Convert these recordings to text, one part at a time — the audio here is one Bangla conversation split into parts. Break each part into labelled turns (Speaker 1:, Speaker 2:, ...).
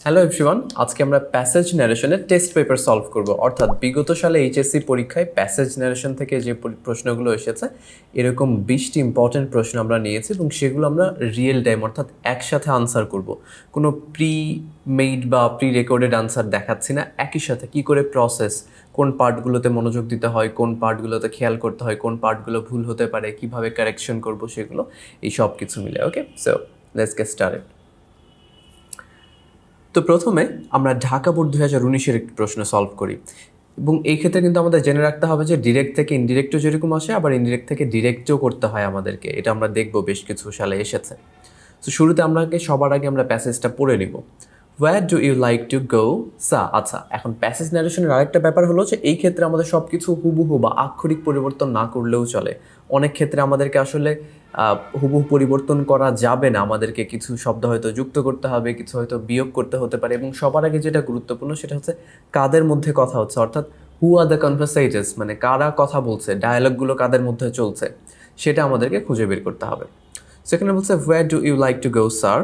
Speaker 1: হ্যালো এভরিওয়ান, আজকে আমরা প্যাসেজ ন্যারেশনের টেস্ট পেপার সলভ করব। অর্থাৎ বিগত সালে এইচএসসি পরীক্ষায় প্যাসেজ ন্যারেশন থেকে যে প্রশ্নগুলো এসেছে এরকম 20টি ইম্পর্টেন্ট প্রশ্ন আমরা নিয়েছি এবং সেগুলো আমরা রিয়েল টাইম অর্থাৎ একসাথে আনসার করব। কোনো প্রি মেড বা প্রি রেকর্ডেড আনসার দেখাচ্ছি না, একই সাথে কি করে প্রসেস, কোন পার্টগুলোতে মনোযোগ দিতে হয়, কোন পার্টগুলোতে খেয়াল করতে হয়, কোন পার্টগুলো ভুল হতে পারে, কিভাবে কারেকশন করব, সেগুলো এই সব কিছু মিলে। ওকে, সো লেটস গেট স্টার্টেড। তো প্রথমে আমরা ঢাকা বোর্ড 2019-এর একটি প্রশ্ন সলভ করি এবং এই ক্ষেত্রে কিন্তু আমাদের জেনে রাখতে হবে যে ডিরেক্ট থেকে ইনডিরেক্টও যেরকম আসে, আবার ইনডিরেক্ট থেকে ডিরেক্টও করতে হয় আমাদেরকে। এটা আমরা দেখব বেশ কিছু সালে এসেছে। তো শুরুতে সবার আগে আমরা প্যাসেজটা পড়ে নিব। Where do you like to go sir. আচ্ছা, এখন প্যাসেজ ন্যারেশনের আরেকটা ব্যাপার হলো যে এই ক্ষেত্রে আমাদের সব কিছু হুবহু বা আক্ষরিক পরিবর্তন না করলেও চলে। অনেক ক্ষেত্রে আমাদেরকে আসলে হুবহু পরিবর্তন করা যাবে না, আমাদেরকে কিছু শব্দ হয়তো যুক্ত করতে হবে, কিছু হয়তো বিয়োগ করতে হতে পারে। এবং সবার আগে যেটা গুরুত্বপূর্ণ সেটা হচ্ছে কাদের মধ্যে কথা হচ্ছে, অর্থাৎ হু আর দ্য কনভারসেটরস, মানে কারা কথা বলছে, ডায়ালগগুলো কাদের মধ্যে চলছে, সেটা আমাদেরকে খুঁজে বের করতে হবে। সেখানে বলছে where do you like to go sir,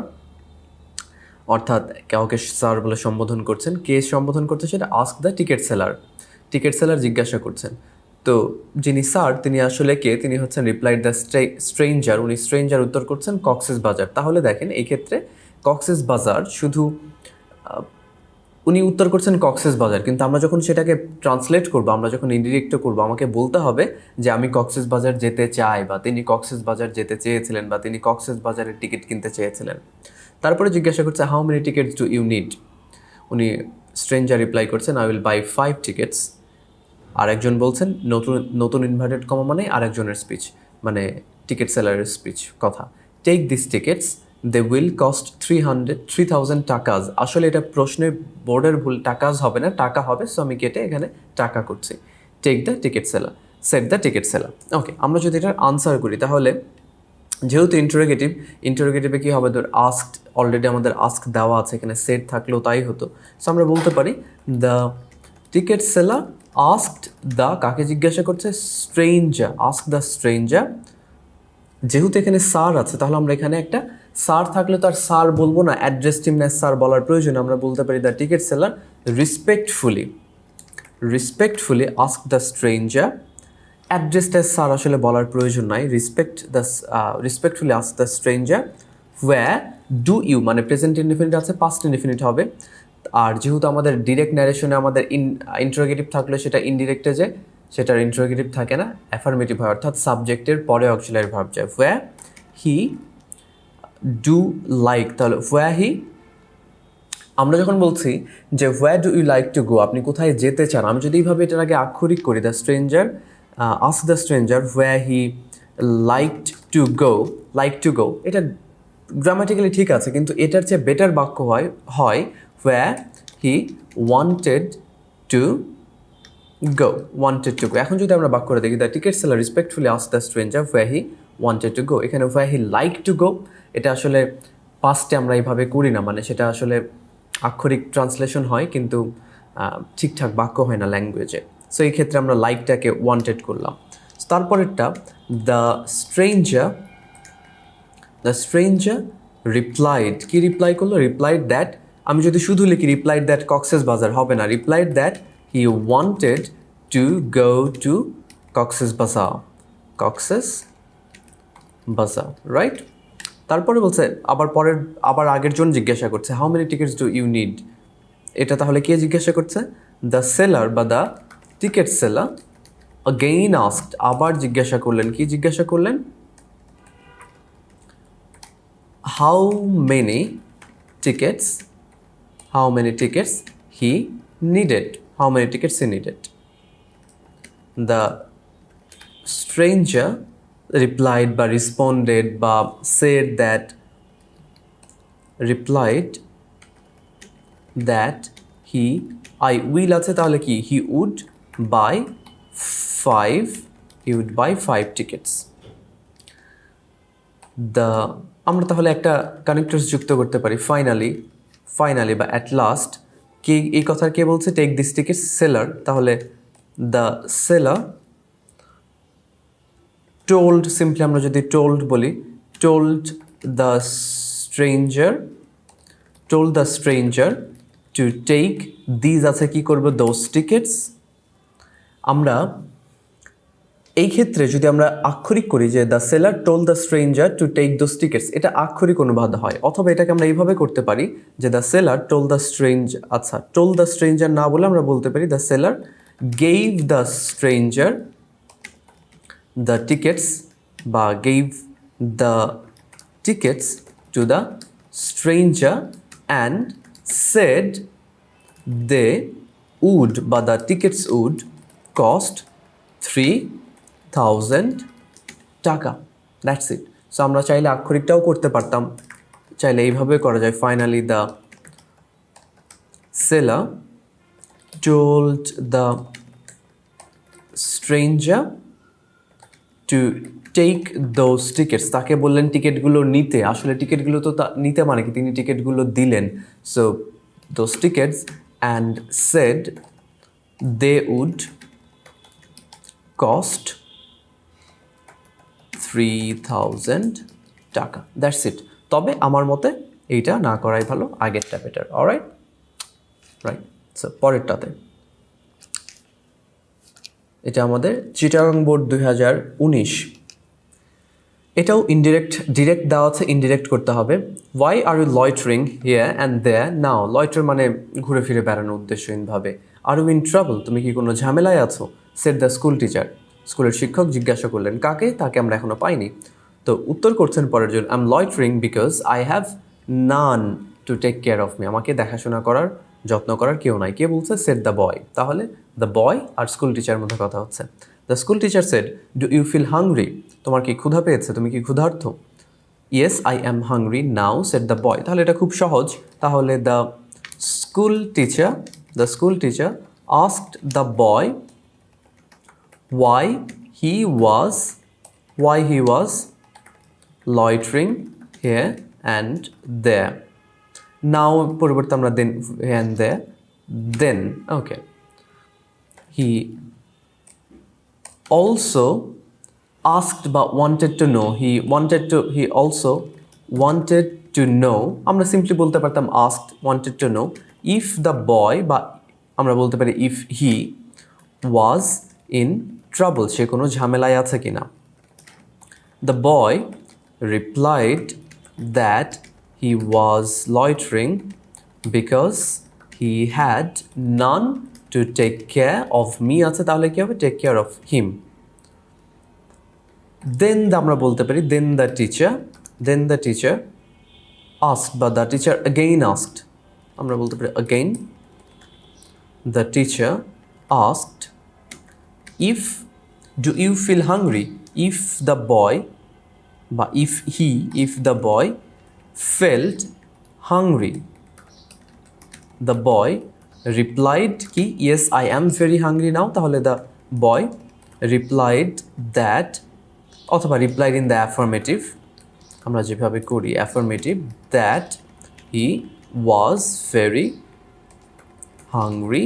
Speaker 1: অর্থাৎ কাউকে স্যার বলে সম্বোধন করছেন। কে সম্বোধন করছে সেটা ask the ticket seller, ticket seller জিজ্ঞাসা করছেন। তো যিনি স্যার তিনি আসলে কে, তিনি হচ্ছেন রিপ্লাইড দ্য স্ট্রেঞ্জার, উনি স্ট্রেঞ্জার উত্তর করছেন কক্সেস বাজার। তাহলে দেখেন এই ক্ষেত্রে কক্সেস বাজার শুধু উনি উত্তর করছেন কক্সেস বাজার, কিন্তু আমরা যখন সেটাকে ট্রান্সলেট করবো, আমরা যখন ইনডিরেক্ট করবো, আমাকে বলতে হবে যে আমি কক্সেস বাজার যেতে চাই, বা তিনি কক্সেস বাজার যেতে চেয়েছিলেন, বা তিনি কক্সেস বাজারের টিকিট কিনতে চেয়েছিলেন। তারপরে জিজ্ঞাসা করছে how many tickets do you need. উনি স্ট্রেঞ্জার রিপ্লাই করছেন আই উইল বাই 5 টিকিটস। আরেকজন বলছেন নতুন নতুন ইনভার্টেড কমা মানে আরেকজনের স্পিচ, মানে টিকিট সেলারের স্পিচ কথা। Take this tickets they will cost 3000 টাকাজ। আসলে এটা প্রশ্নে বোর্ডের ভুল, টাকাজ হবে না, টাকা হবে, সো আমি কেটে এখানে টাকা করছি। Take the ticket seller, said the ticket seller. Okay, আমরা যদি এটার আনসার করি তাহলে যেহেতু ইন্টারোগেটিভে কী হবে, ধর আস্কড, অলরেডি আমাদের আস্ক দেওয়া আছে, এখানে সেট থাকলেও তাই হতো। সো আমরা বলতে পারি the ticket seller asked the, কাকে জিজ্ঞাসা করছে, স্ট্রেঞ্জার, আস্ক দ্য স্ট্রেঞ্জার। যেহেতু এখানে স্যার আছে তাহলে আমরা এখানে একটা স্যার থাকলে তো আর স্যার বলবো না, অ্যাড্রেস টিম না স্যার বলার প্রয়োজন, আমরা বলতে পারি the ticket seller respectfully ask the stranger. অ্যাড্রেসটা স্যার আসলে বলার প্রয়োজন নাই, respectfully ask the stranger where do you, মানে প্রেজেন্ট ইনডিফিনিট আছে, পাস্ট ইনডিফিনিট হবে। আর যেহেতু আমাদের ডিরেক্ট ন্যারেশনে আমাদের ইন্টারোগেটিভ থাকলে সেটা ইনডিরেক্টে যে সেটার ইন্টারোগেটিভ থাকে না, অ্যাফার্মেটিভ হয়, অর্থাৎ সাবজেক্টের পরে অক্সিলারি ভার্ব যায়। হোয়ার হি ডু লাইক, তাহলে হোয়ার হি, আমরা যখন বলছি যে where do you like to go, আপনি কোথায় যেতে চান, আমি যদি এইভাবে এটার আগে আক্ষরিক করি the stranger ask the stranger where he liked to go, এটা গ্রামাটিক্যালি ঠিক আছে, কিন্তু এটার চেয়ে বেটার বাক্য হয় হোয়ার হি ওয়ান্টেড টু গো। এখন যদি আমরা বাক্যটা দেখি the ticket seller respectfully ask the stranger where he wanted to গো, এখানে হোয়ার হি লাইক টু গো, এটা আসলে পাস্টে আমরা এইভাবে করি না, মানে সেটা আসলে আক্ষরিক ট্রান্সলেশন হয় কিন্তু ঠিকঠাক বাক্য হয় না ল্যাঙ্গুয়েজে। সো এই ক্ষেত্রে আমরা লাইকটাকে ওয়ান্টেড করলাম। তারপরেরটা দ্য স্ট্রেঞ্জার রিপ্লাইড, কি রিপ্লাই করলো, রিপ্লাইড দ্যাট, আমি যদি শুধু লিখি রিপ্লাইড দ্যাট কক্সেস বাজার হবে না, replied that he wanted to go to Cox's Bazar, right. তারপরে বলছে আবার আগের জন জিজ্ঞাসা করছে how many tickets do you need, এটা তাহলে কে জিজ্ঞাসা করছে, দ্য সেলার বা the ticket seller again asked, আবার জিজ্ঞাসা করলেন, কি জিজ্ঞাসা করলেন, how many tickets he needed, the stranger replied বা responded বা said that he I will আছে, তাহলে কি he would buy 5 tickets. আমরা তাহলে একটা কানেক্টরস যুক্ত করতে পারি, ফাইনালি বা অ্যাট লাস্ট, কি এই কথার কে বলছে, টেক দিস টিকিট সেলার, তাহলে দ্য সেলার টোল্ড, সিম্পলি আমরা যদি টোল্ড বলি, told the told the stranger to take these আছে কি করব those tickets আমরা এই ক্ষেত্রে যদি আমরা আক্ষরিক করি যে the seller told the stranger to take those tickets, এটা আক্ষরিক অনুবাদ হয়। অথবা এটাকে আমরা এইভাবে করতে পারি যে দ্য সেলার টোল্ড দ্য আচ্ছা টোল্ড দ্য স্ট্রেঞ্জার না বলে আমরা বলতে পারি the seller gave the stranger the tickets বা gave the tickets to the stranger and said they would বা দ্য টিকেটস উড কস্ট 3,000 টাকা। That's it. সো আমরা চাইলে আক্ষরিকটাও করতে পারতাম, চাইলে এইভাবে করা যায়। Finally the seller told the stranger to take those tickets, তাকে বললেন টিকিটগুলো নিতে। আসলে টিকিটগুলো তো নিতে মানে কি, তিনি টিকিটগুলো দিলেন। So those tickets and said they would cost 3,000 টাকা। That's it. তবে আমার মতে এইটা না করাই ভালো, আগেরটা বেটার। Alright, right. সো পরেরটাতে এটা আমাদের চিটাগাং বোর্ড 2019। এটাও ইনডিরেক্ট, ডিরেক্ট দেওয়া আছে, ইনডিরেক্ট করতে হবে। Why are you loitering here and there now. Loiter মানে ঘুরে ফিরে বেড়ানো উদ্দেশ্যহীনভাবে। আর ইউ ইন ট্রাবল, তুমি কি কোনো ঝামেলায় আছো? সেড দ্য স্কুল টিচার, স্কুলের শিক্ষক জিজ্ঞাসা করলেন। কাকে? তাকে আমরা এখনো পাইনি। তো উত্তর করছেন পরের জন, I am loitering because I have none to take care of me. আমাকে দেখাশোনা করার, যত্ন করার কেউ নাই। কে বলছে? Said the boy. তাহলে দ্য বয় আর স্কুল টিচারের মধ্যে কথা হচ্ছে। The school teacher said do you feel hungry, তোমার কি ক্ষুধা পেয়েছে, তুমি কি ক্ষুধার্ত? Yes I am hungry now, said the boy. তাহলে এটা খুব সহজ। তাহলে the school teacher asked the boy why he was loitering here and there. Now পরিবর্তে আমরা then here and there, then okay, he also asked but wanted to know, he also wanted to know, আমরা সিম্পলি বলতে পারতাম asked wanted to know if the boy, বা আমরা বলতে পারি if he was in trouble, সে কোনো ঝামেলায় আছে কিনা। The boy replied that he was loitering because he had none to take care of me আছে, তাহলে কি হবে? take care of him. Then আমরা বলতে পারি then the teacher asked, but the teacher again asked, আমরা বলতে পারি again the teacher asked if do you feel hungry, if the boy felt hungry, the boy replied ki yes I am very hungry now, তাহলে the boy replied that, অথবা replied in the affirmative, আমরা যেভাবে করি affirmative, that he was very hungry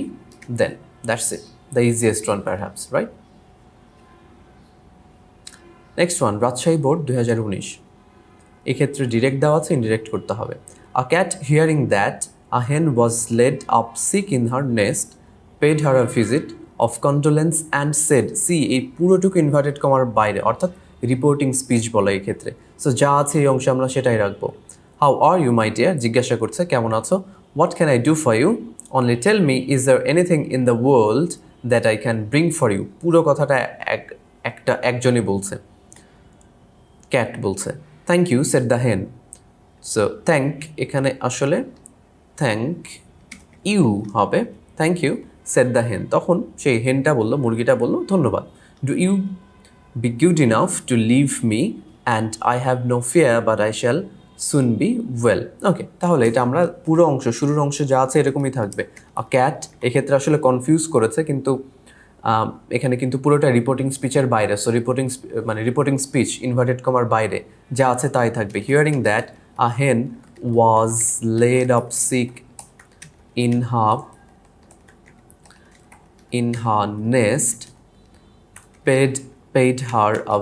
Speaker 1: then. That's it, the easiest one perhaps, right? Next one, Rajshahi board 2019। এক্ষেত্রে ডিরেক্ট দেওয়া আছে, ইনডিরেক্ট করতে হবে। A cat hearing that a hen was laid up sick in her nest paid her a visit of condolence and said, see এই পুরোটুকু ইনভার্টেড কমার বাইরে, অর্থাৎ রিপোর্টিং স্পিচ বলে এই ক্ষেত্রে। সো যা আছে এই অংশে আমরা সেটাই রাখবো। How are you my dear, জিজ্ঞাসা করছে কেমন আছো। What can I do for you, only tell me is there anything in the world that I can bring for you. পুরো কথাটা একজনই বলছে, ক্যাট বলছে। Thank you said the hen. So thank এখানে আসলে থ্যাংক ইউ হবে, thank you said the hen. তখন সেই হেনটা বললো, মুরগিটা বললো ধন্যবাদ। Do you be good enough to leave me and I have no fear but I shall soon be well. Okay, তাহলে এটা আমরা পুরো অংশ, শুরুর অংশে যা আছে এরকমই থাকবে। ক্যাট এক্ষেত্রে আসলে কনফিউজ করেছে, কিন্তু এখানে কিন্তু পুরোটা রিপোর্টিং স্পিচের বাইরে। সো রিপোর্টিং স্পিচ ইনভার্টেড কমার বাইরে যা আছে তাই থাকবে। Hearing that a hen was laid up sick in her nest paid her a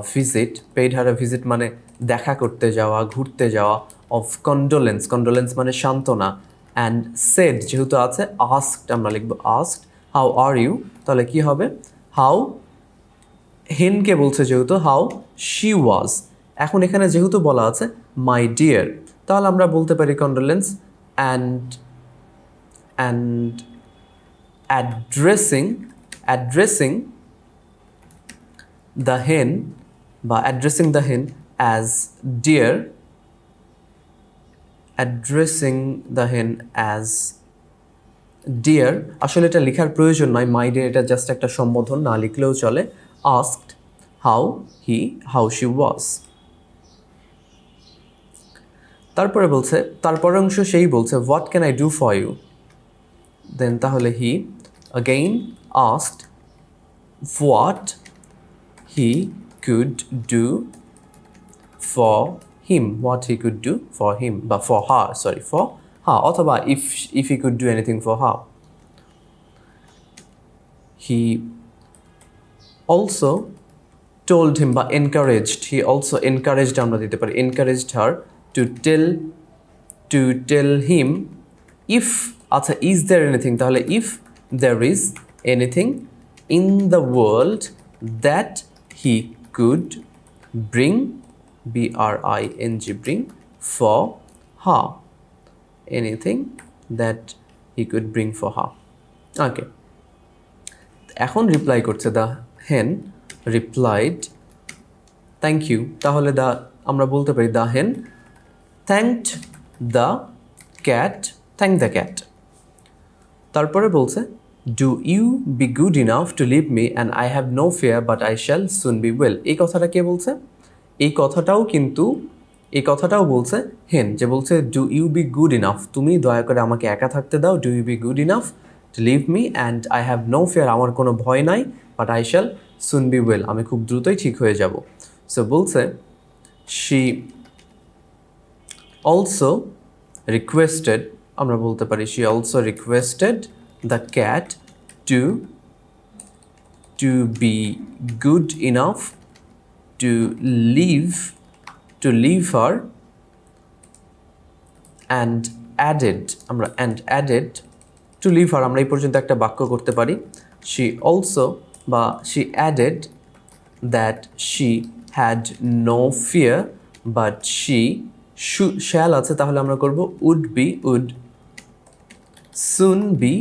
Speaker 1: visit মানে দেখা করতে যাওয়া, ঘুরতে যাওয়া, অফ কন্ডোলেন্স মানে সান্ত্বনা, অ্যান্ড সেড যেহেতু আছে আস্কড আমরা লিখবো আস্কড হাউ আর ইউ, তাহলে কি হবে হাউ, হেনকে বলছে যেহেতু হাউ শি ওয়াজ। এখন এখানে যেহেতু বলা আছে মাই ডিয়ার, তাহলে আমরা বলতে পারি condolence and and addressing the হেন বা অ্যাড্রেসিং দ্য হেন অ্যাজ ডিয়ার, অ্যাড্রেসিং দ্য হেন অ্যাজ ডিয়ার। আসলে এটা লেখার প্রয়োজন নয়, মাই ডিয়ার এটা জাস্ট একটা সম্বোধন, না লিখলেও চলে। Asked how she was. তারপরে বলছে, তারপরের অংশ সেই বলছে what can I do for you, then তাহলে he again asked what he could do for him, what he could do for him বা for her, sorry for her, অথবা if he could do anything for her. He also told him বা encouraged, he also encouraged আমরা দিতে পারি encouraged her to tell him if, আচ্ছা is there anything, তাহলে if there is anything in the world that he could bring, bring for her, anything that he could bring for her. Okay, এখন রিপ্লাই করছে দ্য হেন রিপ্লাইড থ্যাংক ইউ, তাহলে আমরা বলতে পারি দ্য হেন thanked the cat, thank the cat. তারপরে বলছে do you be good enough to leave me and I have no fear but I shall soon be well. এই কথাটা কে বলছে? এই কথাটাও বলছে হেন, যে বলছে do you be good enough, তুমি দয়া করে আমাকে একা থাকতে দাও, do you be good enough to leave me and I have no fear, আমার কোনো ভয় নাই, but I shall soon be well, আমি খুব দ্রুতই ঠিক হয়ে যাব। সো বলছে শি also requested, আমরা বলতে পারি she also requested the cat to be good enough to leave her and added to leave her, আমরা এই পর্যন্ত একটা বাক্য করতে পারি she also বা she added that she had no fear but she shall আছে, তাহলে আমরা করব would soon be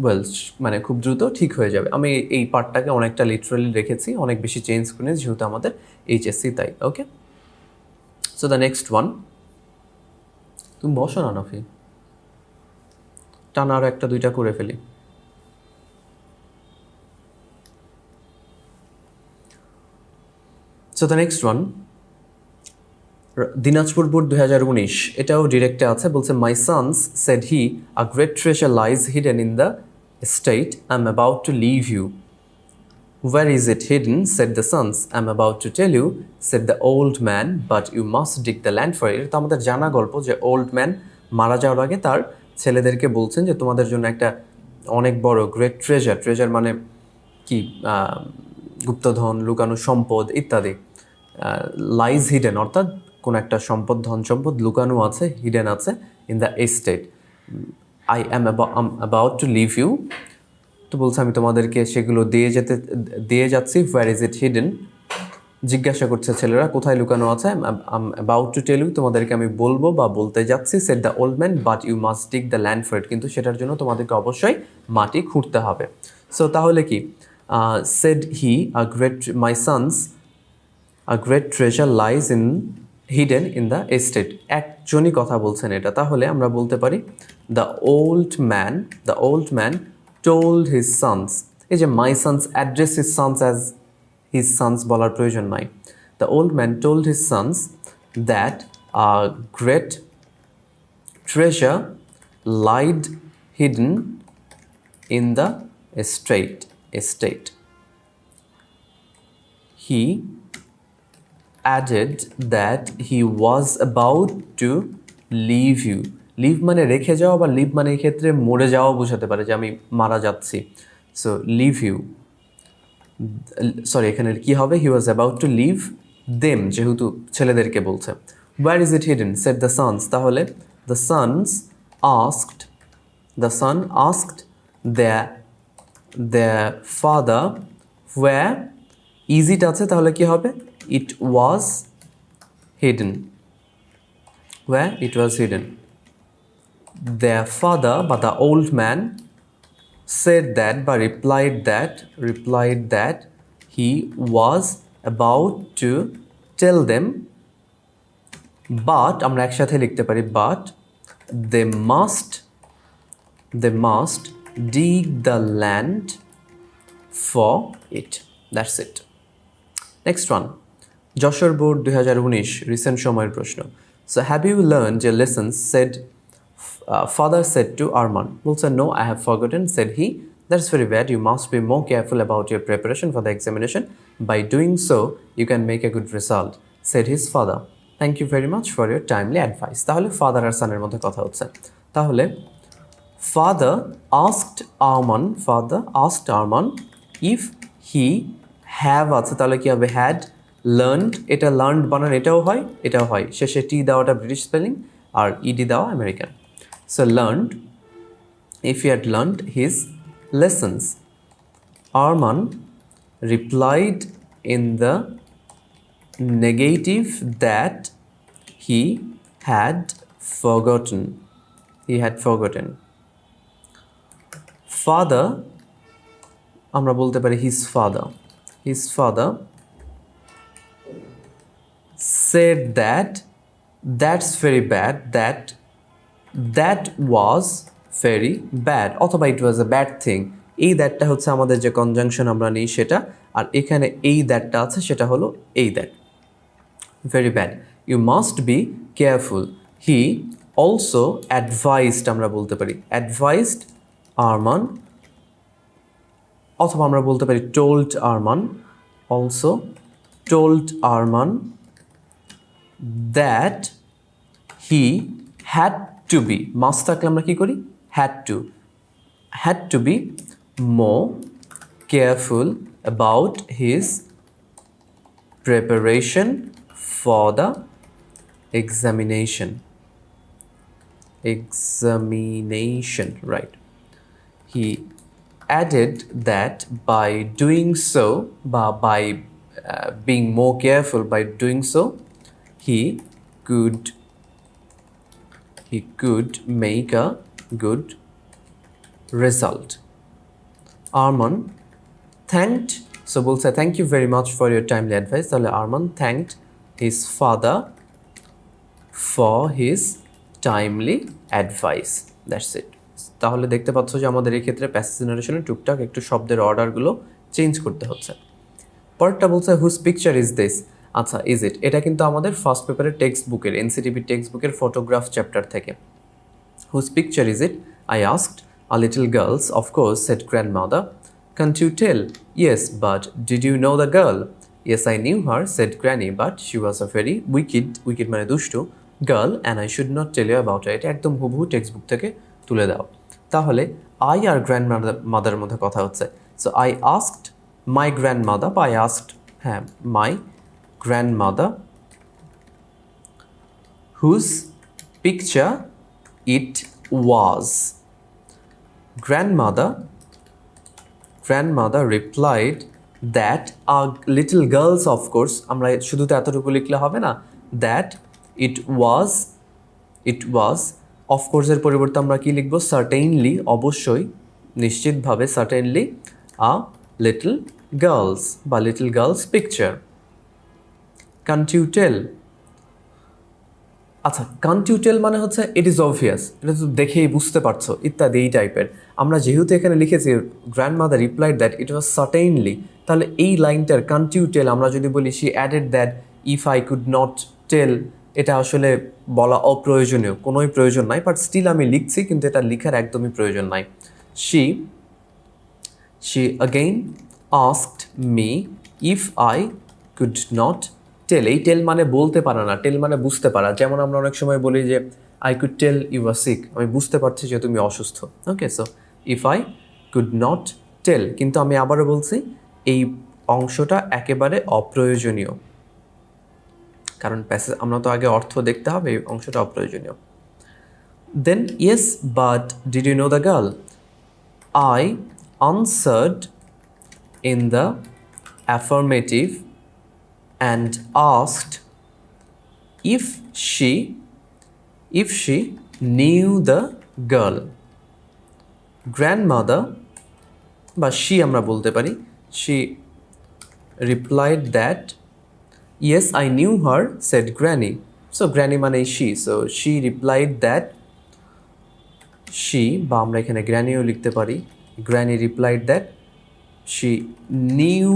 Speaker 1: well, মানে খুব দ্রুত ঠিক হয়ে যাবে। আমি এই পার্টটাকে অনেকটা লিটারালি রেখেছি, অনেক বেশি চেঞ্জ করে যেহেতু আমাদের এইচএসসি তাই। ওকে, সো দ্য নেক্সট ওয়ান, তুমি বসো না নাফি, টানা আরও একটা দুইটা করে ফেলি। So the next one, Dinajpur board 2019, এটাও ডিরেক্টে আছে, বলছে my sons said he a great treasure lies hidden in the state I am about to leave you, where is it hidden said the sons I am about to tell you said the old man but you must dig the land for it. তো আমাদের জানা গল্প যে ওল্ড ম্যান মারা যাওয়ার আগে তার ছেলেদেরকে বলছেন যে তোমাদের জন্য একটা অনেক বড় গ্রেট ট্রেজার মানে কি, গুপ্তধন, লুকানো সম্পদ ইত্যাদি, লাইজ হিডেন অর্থাৎ কোন একটা সম্পদ, ধন সম্পদ লুকানো আছে, হিডেন আছে in the estate, I am about to leave you, তো বলছে আমি তোমাদেরকে সেগুলো দিয়ে যাচ্ছি, হোয়ার ইজ ইট হিডেন, জিজ্ঞাসা করছে ছেলেরা কোথায় লুকানো আছে, I'm about to tell you, তোমাদেরকে আমি বলবো বা বলতে যাচ্ছি, said the old man but you must dig the land for it, কিন্তু সেটার জন্য তোমাদেরকে অবশ্যই মাটি খুঁড়তে হবে। সো তাহলে কি, said he my sons a great treasure lies hidden in the estate, একজনই কথা বলছেন এটা, তাহলে আমরা বলতে পারি the old man told his sons, এই যে my sons address his sons as his sons বলার প্রয়োজন নাই, the old man told his sons that a great treasure lied hidden in the estate. He added that he was about to leave you. Leave মানে রেখে যাওয়া, বা লিভ মানে এই ক্ষেত্রে মরে যাওয়া বোঝাতে পারে, যে আমি মারা যাচ্ছি। সো লিভ ইউ, সরি এখানে কি হবে, he was about to leave them, যেহেতু ছেলেদেরকে বলছে। Where is it hidden said the sons, তাহলে The son asked their father where is it আছে তাহলে কি হবে it was hidden where it was hidden their father but the old man said that but replied that he was about to tell them but আমরা একসাথে লিখতে পারি but they must dig the land for it. That's it. Next one. Jessore board 2019 recent সময়ের প্রশ্ন. So have you learned your lessons? Father said to Arman. বলছে no, I have forgotten. Said he. That's very bad. You must be more careful about your preparation for the examination. By doing so, you can make a good result. Said his father. Thank you very much for your timely advice. তাহলে ফাদার আর সানের মধ্যে কথা হচ্ছে. তাহলে Father asked Arman if he have আছে তাহলে কি হবে had learned এটা learned বানান এটাও হয় শেষে টি দেওয়াটা ব্রিটিশ স্পেলিং আর ইডি দেওয়া American so learned if he had learned his lessons Arman replied in the negative that he had forgotten father আমরা বলতে পারি his father said that that's very bad that was very bad অথবা it was a bad thing এই দ্যাটটা হচ্ছে আমাদের যে কনজাংশন আমরা নেই সেটা আর এখানে এই দ্যাটটা আছে সেটা হলো এই that very bad you must be careful he also advised আমরা বলতে পারি advised Arman অথবা আমরা বলতে পারি told Arman also told Arman that he had to be must থাকলে আমরা কি করি had to be more careful about his preparation for the examination right he added that by doing so by being more careful by doing so he could make a good result Arman thanked so বলছে thank you very much for your timely advice তাহলে Arman thanked his father for his timely advice that's it তাহলে দেখতে পাচ্ছ যে আমাদের এই ক্ষেত্রে প্যাসেজ নারেশনে টুকটাক একটু শব্দের অর্ডারগুলো চেঞ্জ করতে হচ্ছে পরেরটা বলছে হুজ পিকচার ইজ দিস আচ্ছা ইজ ইট এটা কিন্তু আমাদের ফার্স্ট পেপারের টেক্সট বুকের এনসিটিভি টেক্সট বুকের ফটোগ্রাফ চ্যাপ্টার থেকে whose picture is it I asked a little girls of course said grandmother can't you tell yes but did you know the girl yes I knew her said granny but she was a very wicked মানে দুষ্টু girl and I should not tell you about her এটা একদম হুবহু টেক্সট বুক থেকে তুলে দাও তাহলে আই আর গ্র্যান্ডমাদার মধ্যে কথা হচ্ছে so I asked my grandmother বা I asked my grandmother whose picture it was grandmother replied that our little girls of course আমরা শুধু তো এতটুকু লিখলে হবে না that it was of course এর পরিবর্তে আমরা কি লিখব certainly অবশ্যই নিশ্চিতভাবে certainly a little girls picture can't you tell আচ্ছা can't you tell মানে হচ্ছে it is obvious এটা তো দেখেই বুঝতে পারছো ইত্যাদি এই টাইপের আমরা যেহেতু এখানে লিখেছি grandmother replied that it was certainly তাহলে এই লাইনটার can't you tell আমরা যদি বলি she added that if I could not tell এটা আসলে বলা অপ্রয়োজনীয় কোনোই প্রয়োজন নাই বাট স্টিল আমি লিখছি কিন্তু এটা লেখার একদমই প্রয়োজন নাই she again asked me if I could not tell এই টেল মানে বলতে পারা না টেল মানে বুঝতে পারা যেমন আমরা অনেক সময় বলি যে I could tell you were sick আমি বুঝতে পারছি যে তুমি অসুস্থ okay so if I could not tell কিন্তু আমি আবারও বলছি এই অংশটা একেবারে অপ্রয়োজনীয় কারণ প্যাসেজ আমরা তো আগে অর্থ দেখতে হবে এই অংশটা অপ্রয়োজনীয় Then, yes, but did you know the girl? I answered in the affirmative and asked if she knew the girl. Grandmother বা she আমরা বলতে পারি, she replied that yes, I knew her, said Granny. So Granny মানে she, so she replied that she বা আমরা এখানে Grannyও লিখতে পারি, Granny replied that she knew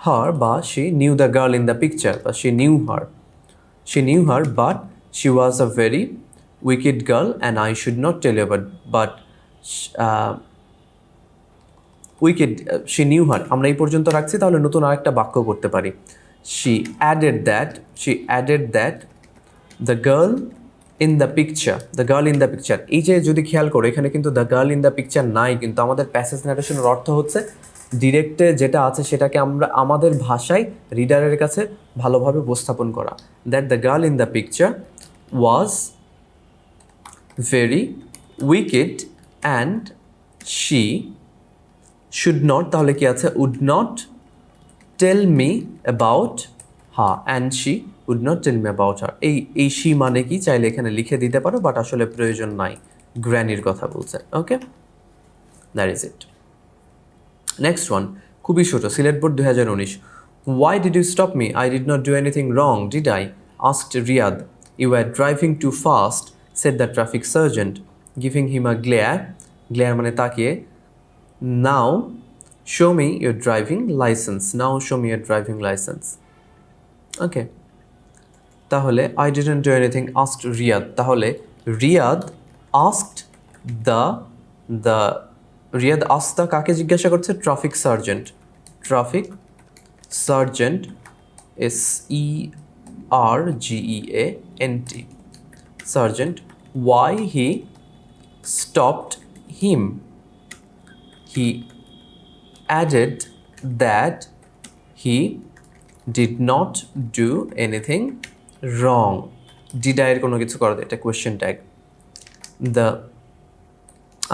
Speaker 1: her বা she knew the girl in the picture বা she knew her but she was a very wicked girl and I should not tell you but wicked she knew her আমরা এই পর্যন্ত রাখছি। তাহলে নতুন আরেকটা বাক্য করতে পারি, she added that the girl in the picture এই যে যদি খেয়াল করো এখানে কিন্তু the girl in the picture নাই, কিন্তু আমাদের প্যাসেজ ন্যারেশনের অর্থ হচ্ছে ডিরেক্টে যেটা আছে সেটাকে আমরা আমাদের ভাষায় রিডারের কাছে ভালোভাবে উপস্থাপন করা, that the girl in the picture was very wicked and she should not, তাহলে কি আছে would not tell me about her and she would not tell me about her। এই she মানে কি চাইলে এখানে লিখে দিতে পারো, বাট আসলে প্রয়োজন নাই, গ্র্যানির কথা বলছে। Okay, that is it. Next one খুবই ছোট, Sylhet board 2019। Why did you stop me? I did not do anything wrong, did I? Asked Riyadh. You were driving too fast, said the traffic sergeant, giving him a glare মানে তাকিয়ে। Now show me your driving license. Okay, তাহলে I didn't do anything, asked Riyadh। তাহলে Riyadh asked কাকে জিজ্ঞাসা করছে? Traffic sergeant SERGEANT sergeant. Why he stopped him? He added that he did not do anything wrong. Did I এর কোনো কিছু করা যায়, এটা কোয়েশ্চেন ট্যাগ।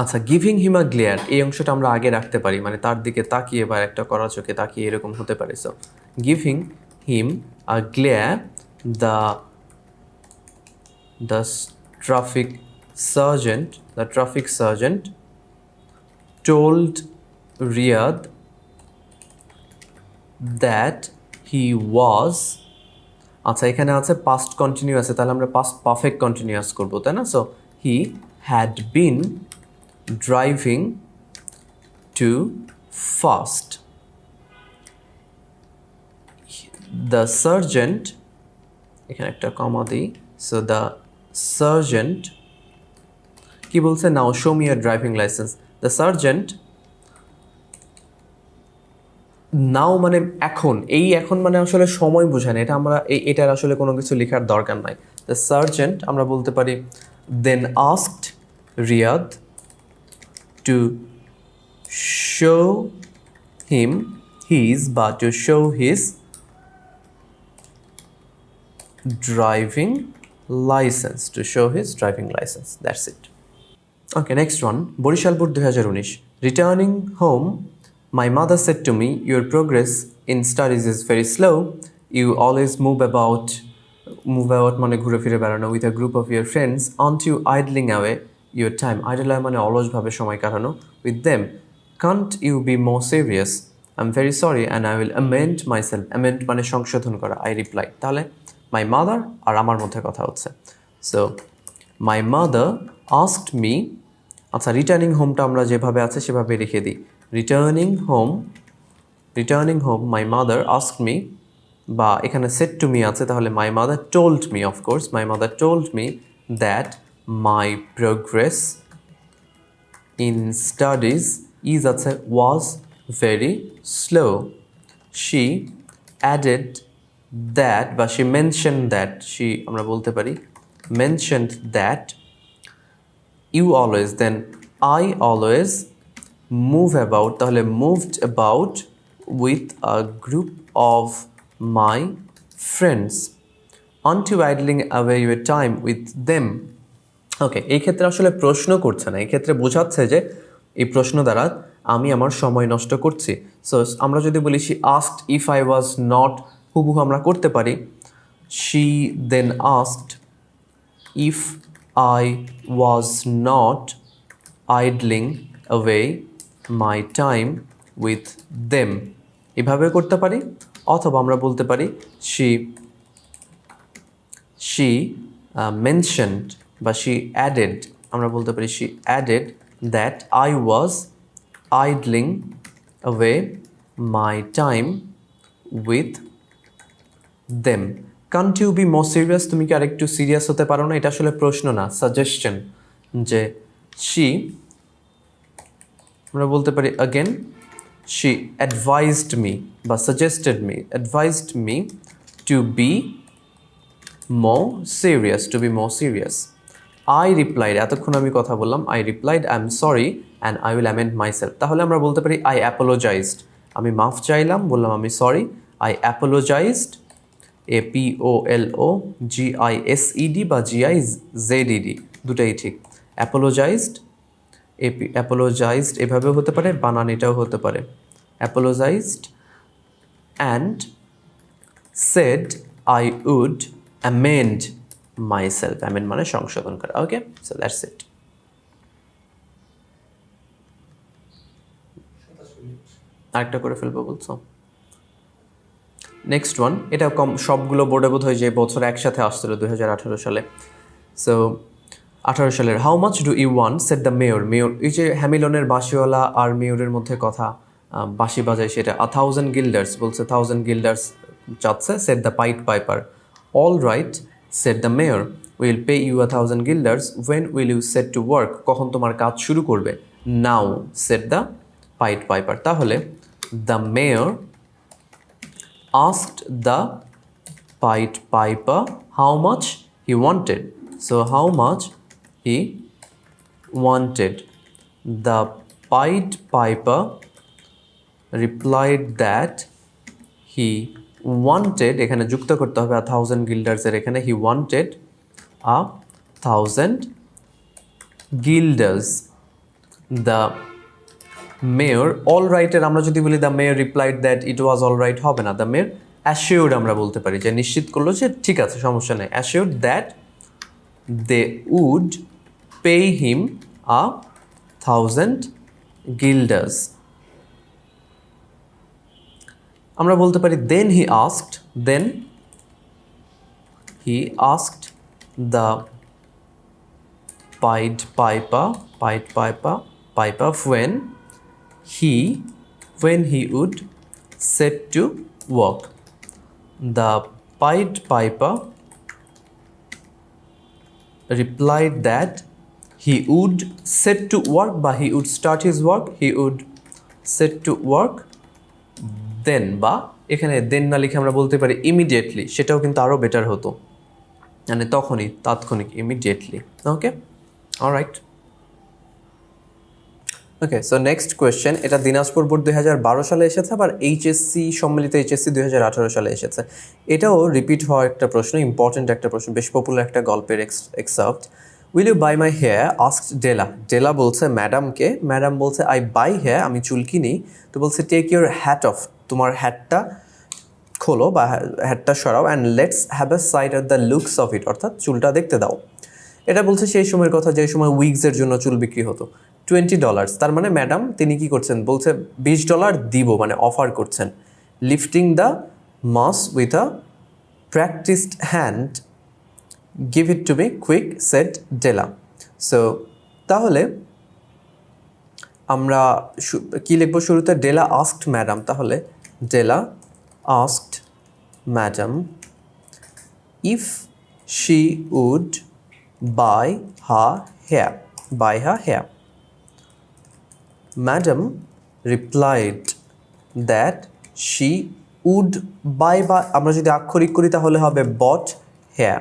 Speaker 1: আচ্ছা, গিভিং হিম আ গ্লেয়ার এই অংশটা আমরা আগে রাখতে পারি, মানে তার দিকে তাকিয়ে বা একটা কড়া চোখে তাকিয়ে এরকম হতে পারে। So giving him a glare, the traffic sergeant told Riyadh that he was, আচ্ছা এখানে আছে পাস্ট কন্টিনিউয়াস, তাহলে আমরা পাস্ট পারফেক্ট কন্টিনিউয়াস করবো, তাই না? So he had been driving too fast. The sergeant, এখানে একটা কমা দিই, সো দ্য সার্জেন্ট কি বলছে? Now show me your driving licence. The sergeant, now মানে এখন, এখন মানে আসলে সময় বোঝায় না, এটা আমরা এটার আসলে কোনো কিছু লেখার দরকার নাই। দ্য সার্জেন্ট আমরা বলতে পারি then asked Riyad to show him his বা to show his driving licence, that's it. Okay, next one Barishal board 2019। Returning home, my mother said to me, your progress in studies is very slow. You always move about মানে ঘুরে ফিরে বেড়ানো with a group of your friends. Aren't you idling away your time? idle মানে অলসভাবে সময় কাটানো with them. Can't you be more serious? I'm very sorry and I will amend myself. amend মানে সংশোধন করা। I replied. তাহলে my mother আর আমার মধ্যে কথা হচ্ছে। So my mother asked me, আচ্ছা রিটার্নিং হোমটা আমরা যেভাবে আছে সেভাবে রেখে দিই। Returning home, my mother asked me, বা এখানে said to me আছে, তাহলে my mother told me, of course, my mother told me that my progress in studies is আছে was very slow. She added that, বা she mentioned that, আমরা বলতে পারি mentioned that you always, then I always move about, তাহলে moved about with a group of my friends. Aren't you idling away your time with them? ওকে, এই ক্ষেত্রে আসলে প্রশ্ন করছে না, এই ক্ষেত্রে বোঝাচ্ছে যে এই প্রশ্ন দ্বারা আমি আমার সময় নষ্ট করছি। সো আমরা যদি বলি she asked if I was not, হুবহু আমরা করতে পারি she then asked if I was not idling away my time with them, এভাবে করতে পারি। অথবা আমরা বলতে পারি she mentioned বা she added, আমরা বলতে পারি she added that I was idling away my time with them. Can't you be more serious? তুমি কি আরেকটু সিরিয়াস হতে পারো না? এটা আসলে প্রশ্ন না, সাজেশন। যে she, আমরা বলতে পারি again she advised me বা advised me to be more serious, to be more serious. I replied, এতক্ষণ আমি কথা বললাম, I replied I am sorry and I will amend myself. তাহলে আমরা বলতে পারি I apologized, আমি মাফ চাইলাম, বললাম আমি সরি, I apologized, APOLOGISED বা GIZED দুটাই ঠিক। apologized এভাবেও হতে পারে, বানান এটাও হতে পারে। apologized and said I would amend myself. amend মানে সংশোধন করা। ওকে, সো দ্যাটস ইট। আরেকটা করে ফেলবো বলছো? নেক্সট ওয়ান, এটা কম, সবগুলো বোর্ডে বোধ হয় যে বছর একসাথে আসছিল 2018 সালে। সো 18 সালের how much do you want said the mayor. এই যে হ্যামিলনের বাঁশিওয়ালা আর মেয়রের মধ্যে কথা, বাঁশি বাজায় সেটা, 1000 গিল্ডার্স বলছে, 1000 গিল্ডার্স চাচ্ছে, said the Pied Piper. All right said the mayor, will pay you 1000 guilders, when will you set to work, কখন তোমার কাজ শুরু করবে, now said the Pied Piper. তাহলে the mayor asked the Pied Piper how much he wanted. So how much he wanted. The Pied Piper replied that he wanted, এখানে যুক্ত করতে হবে 1000 guilders এর, এখানে he wanted 1000 guilders. The mayor all রাইটের আমরা যদি বলি the mayor replied that it was all right, হবে না। দ্য মেয়র অ্যাসিওর্ড আমরা বলতে পারি, যে নিশ্চিত করলো যে ঠিক আছে, সমস্যা নেই। Assured that they would pay him 1000 guilders. আমরা বলতে পারি then he asked, then he asked the Pied Piper when he would set to work. The Pied Piper replied that he would set to work, বা he would start his work, he would set to work then, বা এখানে দেন না লিখে আমরা বলতে পারি immediately, সেটাও কিন্তু আরও বেটার হতো, মানে তখনই, তাৎক্ষণিক, immediately. ওকে, অলরাইট। ওকে, সো নেক্সট কোয়েশ্চেন, এটা দিনাজপুর বোর্ড 2012 সালে এসেছে, আবার এইচএসসি সম্মিলিত এইচএসসি 2018 সালে এসেছে। এটাও রিপিট হওয়া একটা প্রশ্ন, ইম্পর্টেন্ট একটা প্রশ্ন, বেশ পপুলার একটা গল্পের excerpt. Will you buy my hair asked Della. Della বলছে ম্যাডামকে, ম্যাডাম বলছে আই বাই হেয়ার, আমি চুল কিনি। তো বলছে টেক ইউর হ্যাট অফ, তোমার হ্যাটটা খোলো বা হ্যাটটা সরাও, and let's have a side of the looks of it, অর্থাৎ চুলটা দেখতে দাও। এটা বলছে সেই সময়ের কথা, যে সময় উইগসের জন্য চুল বিক্রি হতো, $20। তার মানে ম্যাডাম তিনি কি করছেন, বলছে $20 দিব, মানে অফার করছেন। Lifting the mass with a practised hand, give it to me quick said Della. So তাহলে আমরা কি লিখবো শুরুতে, ডেলা আস্কড ম্যাডাম, তাহলে Della asked madam if she would buy her hair. Madam replied that she would buy, বা আমরা যদি আক্ষরিক করি তাহলে হবে bought hair.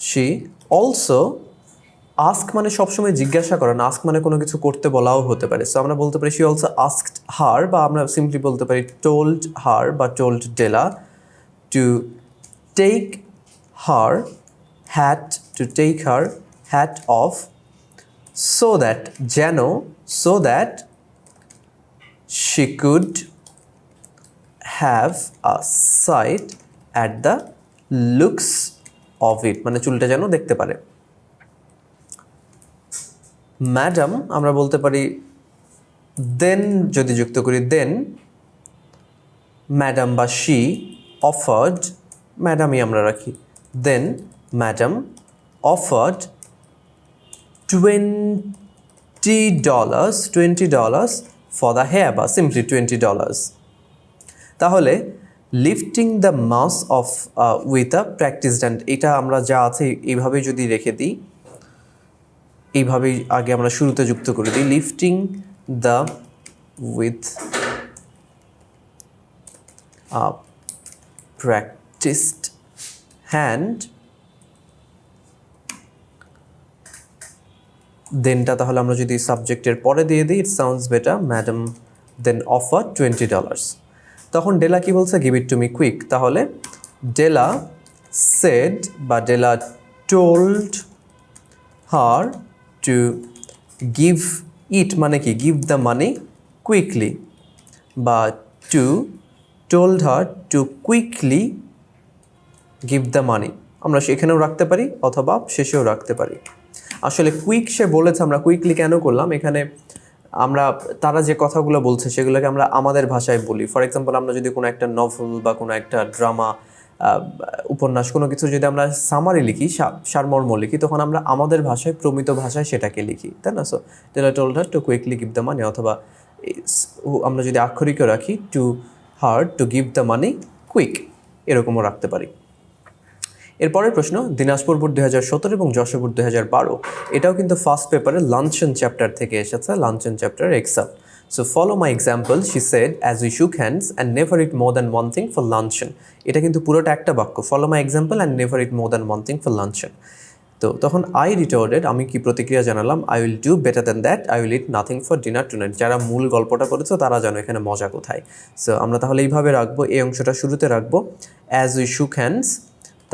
Speaker 1: She also ask মানে সবসময় জিজ্ঞাসা করা না, ask মানে কোনো কিছু করতে বলাও হতে পারে। সো আমরা বলতে পারি she also asked her, বা আমরা সিম্পলি বলতে পারি told her বা told Della to take her had to take her hat off so that যেন so that she could have a sight at the looks of it, মানে চুলটা যেন দেখতে পারে। ম্যাডাম আমরা বলতে পারি দেন, যদি যুক্ত করি দেন ম্যাডাম বা শি অফার্ড, ম্যাডামই আমরা রাখি, then madam offered $20 for the hair, বা simply $20। তাহলে lifting the mass off with a practised hand, এটা আমরা যা আছে এইভাবেই যদি রেখে দিই, এইভাবেই আগে আমরা শুরুতে যুক্ত করে দিই, lifting the with a practised hand, দেনটা তাহলে আমরা যদি সাবজেক্টের পরে দিয়ে দিই, it sounds better, madam then offer $20। তখন ডেলা কি বলছে, give it to me quick, তাহলে ডেলা সেড বা Della told her to give it, মানে কি গিভ দ্য মানি কুইকলি, বা to told her to quickly give the money, আমরা সেখানেও রাখতে পারি অথবা শেষেও রাখতে পারি। আসলে কুইক সে বলেছে, আমরা কুইকলি কেন করলাম, এখানে আমরা তারা যে কথাগুলো বলছে সেগুলোকে আমরা আমাদের ভাষায় বলি। ফর এক্সাম্পল, আমরা যদি কোনো একটা নভেল বা কোনো একটা ড্রামা, উপন্যাস, কোনো কিছু যদি আমরা সামারি লিখি, সারমর্ম লিখি, তখন আমরা আমাদের ভাষায়, প্রমিত ভাষায় সেটাকে লিখি, তাই না? So teller told her to quickly give the money, অথবা আমরা যদি আক্ষরিকও রাখি, to her to give the money quick, এরকমও রাখতে পারি। এরপরের প্রশ্ন, দিনাজপুর বোর্ড 2017 এবং যশোর বোর্ড 2012, এটাও কিন্তু ফার্স্ট পেপারে লাঞ্চন চ্যাপ্টার থেকে এসেছে, luncheon chapter example. So follow my example, she said as we shook hands and never eat more than one thing for luncheon. এটা কিন্তু পুরোটা একটা বাক্য, follow my example and never eat more than one thing for luncheon. তো তখন আই রিটোর্ডেড, আমি কি প্রতিক্রিয়া জানালাম, I will do better than that, I will eat nothing for dinner tonight. যারা মূল গল্পটা করেছো তারা জানো এখানে মজা কোথায়। সো আমরা তাহলে এইভাবে রাখবো, এই অংশটা শুরুতে রাখবো, অ্যাজ উই শুক হ্যান্ডস,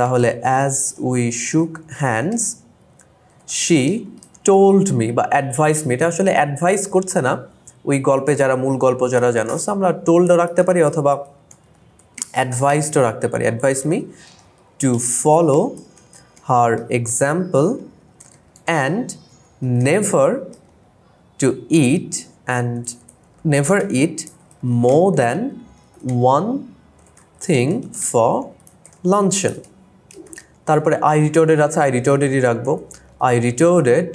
Speaker 1: তাহলে as we shook hands she told me বা অ্যাডভাইস মি, এটা আসলে অ্যাডভাইস করছে না, ওই গল্পে যারা মূল গল্প যারা জানো, সো আমরা টোল্ডও রাখতে পারি অথবা অ্যাডভাইসডও রাখতে পারি, advise me to follow her example and never to eat and never eat more than one thing for luncheon. তারপরে আই রিটোর্ডেড আছে, আই রিটোর্ডেডই রাখবো, I retorted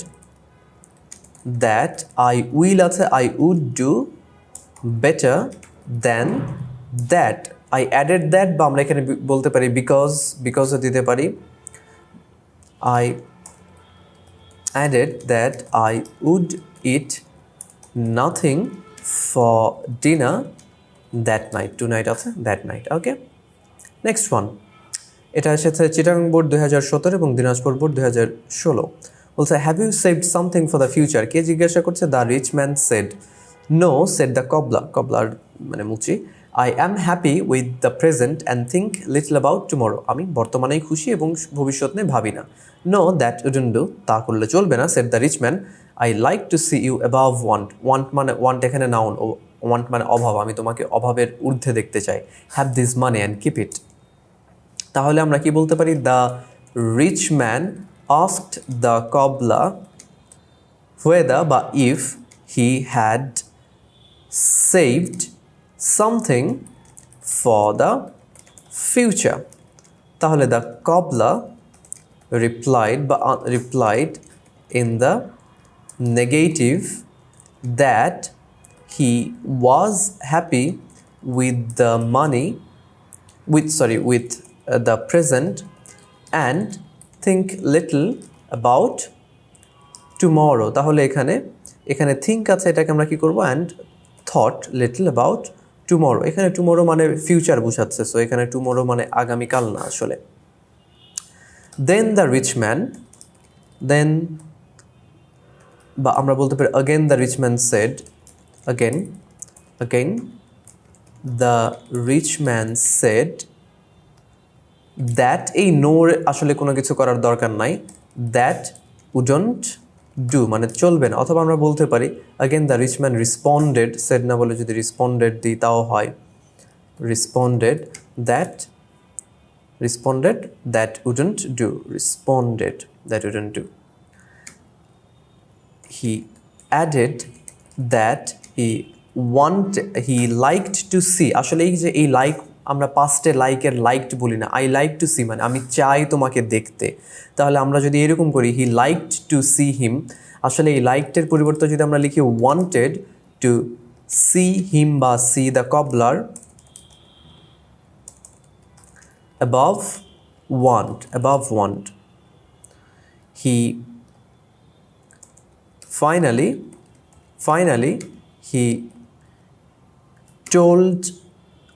Speaker 1: that, I will আছে, I would do better than that, I added that, বা আমরা এখানে বলতে পারি বিকজও দিতে পারি, I added that I would eat nothing for dinner that night, tonight আছে, that night. Okay, next one, এটা এসেছে চিটাগাং বোর্ড 2017 এবং দিনাজপুর বোর্ড 2016। বলছে have you saved something for the future, কে জিজ্ঞাসা করছে, the rich man said, no said the cobbler, কবলার মানে মুচি, I am happy with the present and think little about tomorrow, আমি বর্তমানেই খুশি এবং ভবিষ্যৎ নিয়ে ভাবি না। নো দ্যাট উডন্ট ডু, তা করলে চলবে না, said the rich man, I like to see you above want, want মানে ওয়ান্ট এখানে নাউন, ওয়ান্ট মানে অভাব, আমি তোমাকে অভাবের ঊর্ধ্বে দেখতে চাই, have this money and keep it. তাহলে আমরা কি বলতে পারি, the rich man asked the cobbler whether বা if he had saved something for the future, তাহলে the cobbler replied in the negative that he was happy with the money with the present and think little about tomorrow। তাহলে এখানে think আছে, এটাকে আমরা কি করব, and thought little about tomorrow, এখানে tomorrow মানে ফিউচার বোঝাচ্ছে, সো এখানে tomorrow মানে আগামীকাল না আসলে। then the rich man, then বা আমরা বলতে পারি again the rich man said, again the rich man said that, এই নোর আসলে কোনো কিছু করার দরকার নাই, দ্যাট উডন্ট ডু মানে চলবে না। অথবা আমরা বলতে পারি again the rich man responded, said না বলে যদি রিসপন্ডেড দিই তাও হয়, responded that, responded that wouldn't do, responded that wouldn't do. He added that he liked to see, আসলে এই যে এই লাইক, আমরা পাস্টে লাইকের লাইকড বলি না, আই লাইক টু সি মানে আমি চাই তোমাকে দেখতে। তাহলে আমরা যদি এরকম করি হি লাইকড টু সি হিম, আসলে এই লাইকডের পরিবর্তে যদি আমরা লিখি ওয়ান্টেড টু সি হিম বা C the কবলার above want, he finally he told,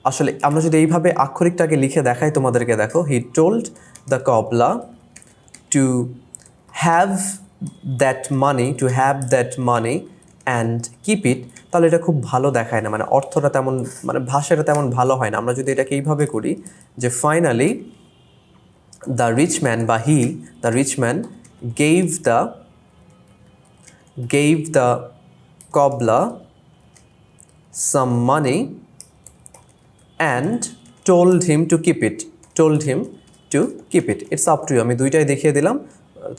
Speaker 1: আসলে আমরা যদি এইভাবে আক্ষরিকটাকে লিখে দেখাই তোমাদেরকে, দেখো he told the cobbler to have that money and keep it, তাহলে এটা খুব ভালো দেখায় না, মানে অর্থটা তেমন, মানে ভাষাটা তেমন ভালো হয় না। আমরা যদি এটাকে এইভাবে করি যে ফাইনালি দ্য রিচ ম্যান বা the rich man gave the cobbler some money and told him to keep it, it's up to you, আমি দুইটাই দেখিয়ে দিলাম,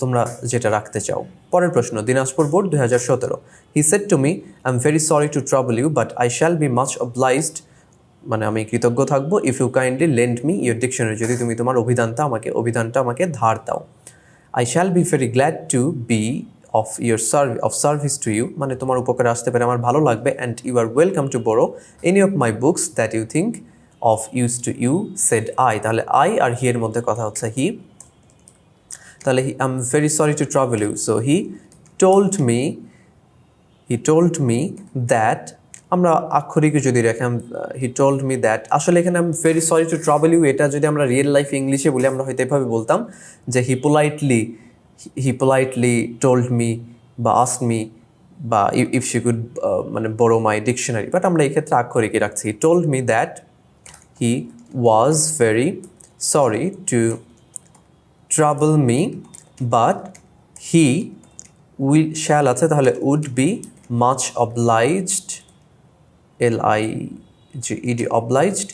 Speaker 1: তোমরা যেটা রাখতে চাও। পরের প্রশ্ন, Dinajpur board 2017, he said to me I'm very sorry to trouble you but I shall be much obliged, মানে আমি কৃতজ্ঞ থাকবো, if you kindly lend me your dictionary, যদি তুমি তোমার অভিধানটা আমাকে ধার দাও। I shall be very glad to be of service to you, মানে তোমার উপকারে আসতে পেরে আমার ভালো লাগবে, and you are welcome to borrow any of my books that you think of use to you, said I, তাহলে I আর he এর মধ্যে কথা হচ্ছে he, তাহলে I'm very sorry to trouble you, so he told me that, আমরা আক্ষরিক যদি রাখি he told me that, আসলে এখানে I'm very sorry to trouble you, এটা যদি আমরা রিয়েল লাইফ ইংলিশে বলি আমরা হয়তো এভাবে বলতাম যে he politely told me বা asked me বা if she could মানে borrow my dictionary, বাট আমরা এই ক্ষেত্রে আক্ষরিকই রাখছি। he told me that he was very sorry to trouble me but he shall আছে, তাহলে would be much obliged, LIGED obliged,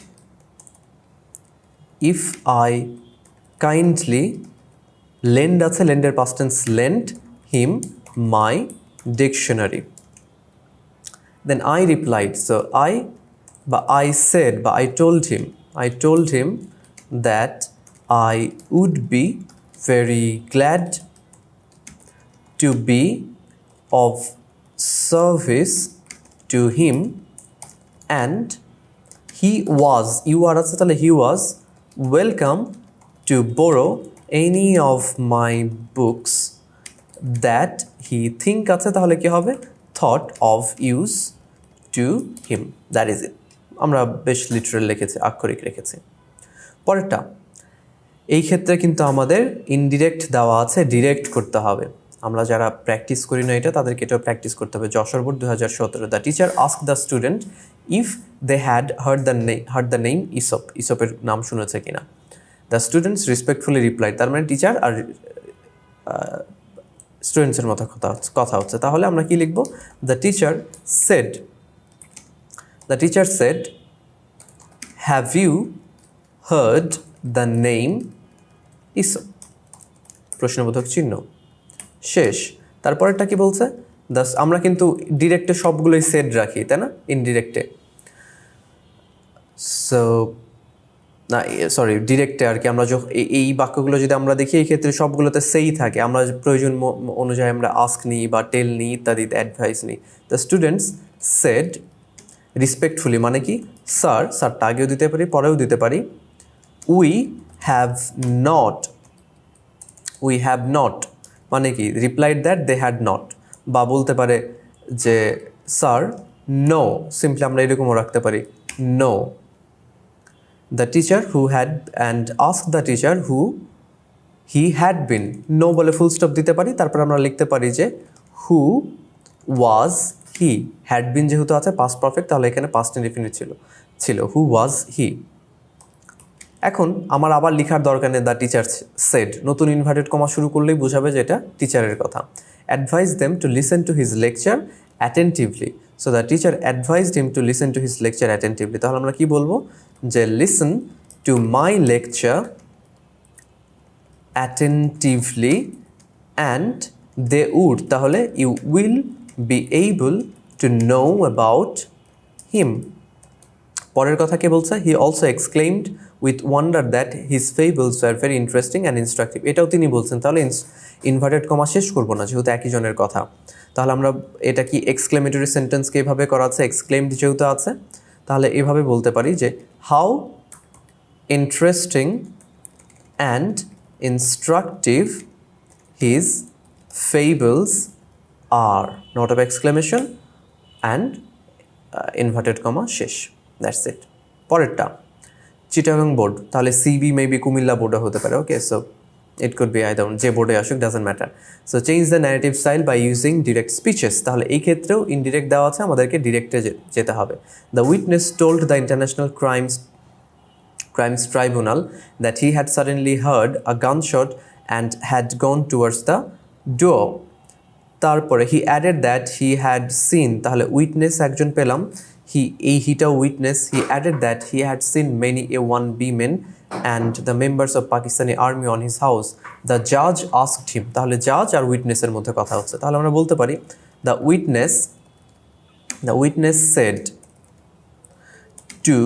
Speaker 1: if I kindly lend আছে, লেন্ডের past tense lend him my dictionary, then I replied, so I said বা I told him that I would be very glad to be of service to him and he was welcome to borrow any of my books that he think আছে, তাহলে কি হবে thought of use to him, that is it, আমরা বেশ লিটারাল লিখেছি, আক্ষরিক রেখেছি। পরেরটা, এই ক্ষেত্রে কিন্তু আমাদের ইনডিরেক্ট দেওয়া আছে, ডিরেক্ট করতে হবে। আমরা যারা প্র্যাকটিস করি না এটা, তাদেরকে এটাও প্র্যাকটিস করতে হবে। Jessore board 2017, the teacher ask the student if they had heard the name Aesop, ইসপের নাম শুনেছে কিনা। দ্য স্টুডেন্টস রেসপেক্টফুলি রিপ্লাইড, তার মানে টিচার আর স্টুডেন্টসের মতো কথা হচ্ছে, তাহলে আমরা কি লিখব, the teacher said have you heard the name Aesop, প্রশ্নবোধক চিহ্ন, শেষ। তারপরেরটা কি বলছে, আমরা কিন্তু ডিরেক্টে সবগুলোই সেড রাখি, তাই না, ইনডিরেক্টে ডিরেক্টে আর কি, আমরা এই বাক্যগুলো যদি আমরা দেখি এই ক্ষেত্রে সবগুলোতে সেই থাকে, আমরা প্রয়োজন অনুযায়ী আমরা আস্ক নিই বা টেল নিই ইত্যাদিতে অ্যাডভাইস নিই। দ্য স্টুডেন্টস সেড রেসপেক্টফুলি মানে কি, স্যারটা আগেও দিতে পারি পরেও দিতে পারি, উই হ্যাভ নট মানে কি, replied that they had not, বা বলতে পারে যে স্যার নো, সিম্পলি আমরা এরকমও রাখতে পারি no. The teacher who had and ask the teacher who he had been, no বলে ফুল স্টপ দিতে পারি, তারপর আমরা লিখতে পারি যে হু ওয়াজ হি, হ্যাড বিন যেহেতু আছে পাস্ট পারফেক্ট, তাহলে এখানে পাস্ট ইনডিফিনিট ছিল হু ওয়াজ হি। এখন আমার আবার লেখার দরকার নেই দ্য টিচার সেড, নতুন ইনভার্টেড কমা শুরু করলেই বোঝাবে যে এটা টিচারের কথা। Advice them to listen to his lecture attentively, so the teacher advised him to listen to his lecture attentively. তাহলে আমরা কি বলবো যে listen to my lecture attentively and they would, তাহলে you will be able to know about him। পরের কথা কে বলছে, he also exclaimed with wonder that his fables were very interesting and instructive, এটাও তিনি বলছেন। তাহলে ইনভার্টেড কমা শেষ করবো না যেহেতু একই জনের কথা। তাহলে আমরা এটা কি এক্সক্লেমেটরি সেন্টেন্সকে এভাবে করা আছে, এক্সক্লেমড যেহেতু আছে তাহলে এভাবে বলতে পারি যে how interesting and instructive his fables are, not of exclamation and inverted comma শেষ, দ্যাটস ইট। পরেরটা চিটাগাং বোর্ড, তাহলে সিবি মেবি কুমিল্লা বোর্ডও হতে পারে। Okay, so it could be either, যে বোর্ডে আসুক doesn't matter. So change the narrative style by using direct speeches, তাহলে এই ক্ষেত্রেও ইনডিরেক্ট দেওয়া আছে, আমাদেরকে ডিরেক্টে যেতে হবে। The witness told the international crimes tribunal that he had suddenly heard a gunshot and had gone towards the door। তারপরে he added that he had seen, তাহলে উইটনেস একজন পেলাম, হিটা witness, he added that he had seen many A1B men and the members of Pakistani army on his house। The judge asked him, তাহলে জাজ আর উইটনেসের মধ্যে কথা হচ্ছে। তাহলে আমরা বলতে পারি the witness said to,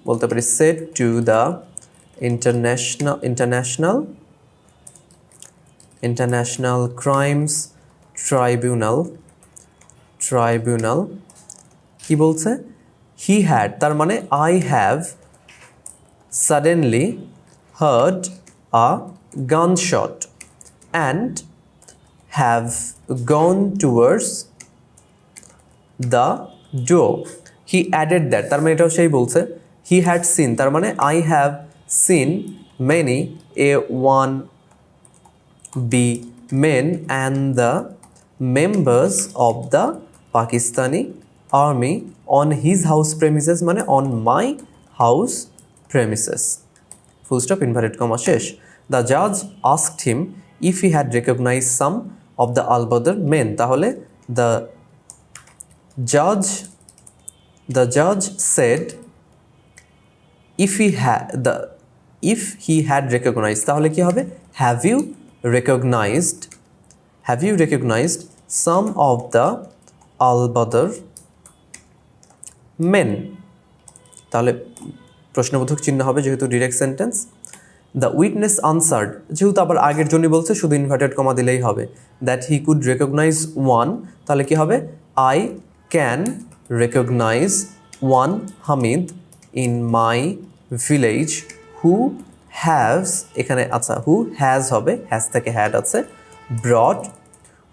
Speaker 1: বলতে পারি said to the international crimes tribunal কি বলছে, he had, তার মানে I have suddenly heard a gunshot and have gone towards the door। he added that, তার মানে এটাও সেই বলছে he had seen, তার মানে I have seen many A1B men and the members of the Pakistani army on his house premises, মানে on my house premises, full stop, inverted comma শেষ। The judge asked him if he had recognized some of the al-Badr men, তাহলে the judge said if he had recognized, তাহলে কি হবে have you recognized some of the al-Badr men, তাহলে প্রশ্নবোধক চিহ্ন হবে যেহেতু direct sentence. The witness answered, যেহেতু আবার আগের জন্য বলছে শুধু ইনভার্টেড কমা দিলেই হবে, that he could recognise one, তাহলে কি হবে I can recognise one Hamid in my village who has, এখানে আচ্ছা হু হ্যাজ হবে, হ্যাজ থেকে হ্যাড আছে,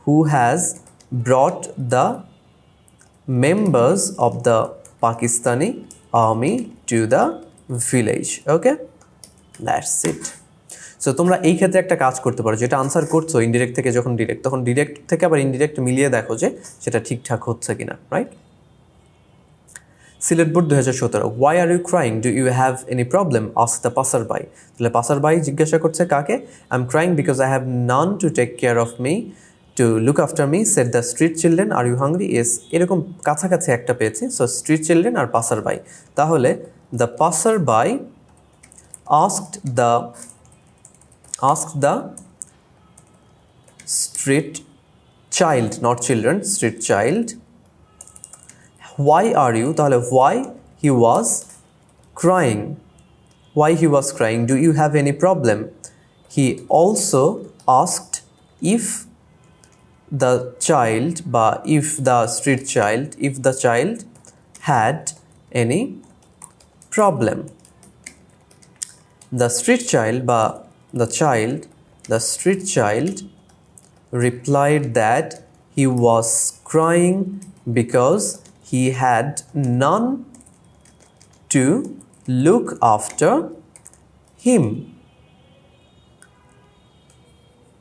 Speaker 1: who has brought the members of the Pakistani army to the village। Okay, that's it. So তোমরা এই ক্ষেত্রে একটা কাজ করতে পারো, যেটা আনসার করছো ইনডিরেক্ট থেকে যখন ডিরেক্ট, তখন ডিরেক্ট থেকে আবার ইনডিরেক্ট মিলিয়ে দেখো যে সেটা ঠিকঠাক হচ্ছে কিনা, right. Sylhet board 2017, why are you crying, do you have any problem, ask the পাসার by. তাহলে পাসার বাই জিজ্ঞাসা করছে কাকে, I am crying because I have none to take care of me to look after me, said the street children, are you hungry, এস এরকম কাছাকাছি একটা পেয়েছি। সো স্ট্রিট চিলড্রেন আর পাসার বাই, তাহলে the পাসার by asked the street child, not children, street child, why are you, তাহলে why he was crying, do you have any problem। he also asked if the child বা if the child had any problem। The street child বা the street child replied that he was crying because he had none to look after him।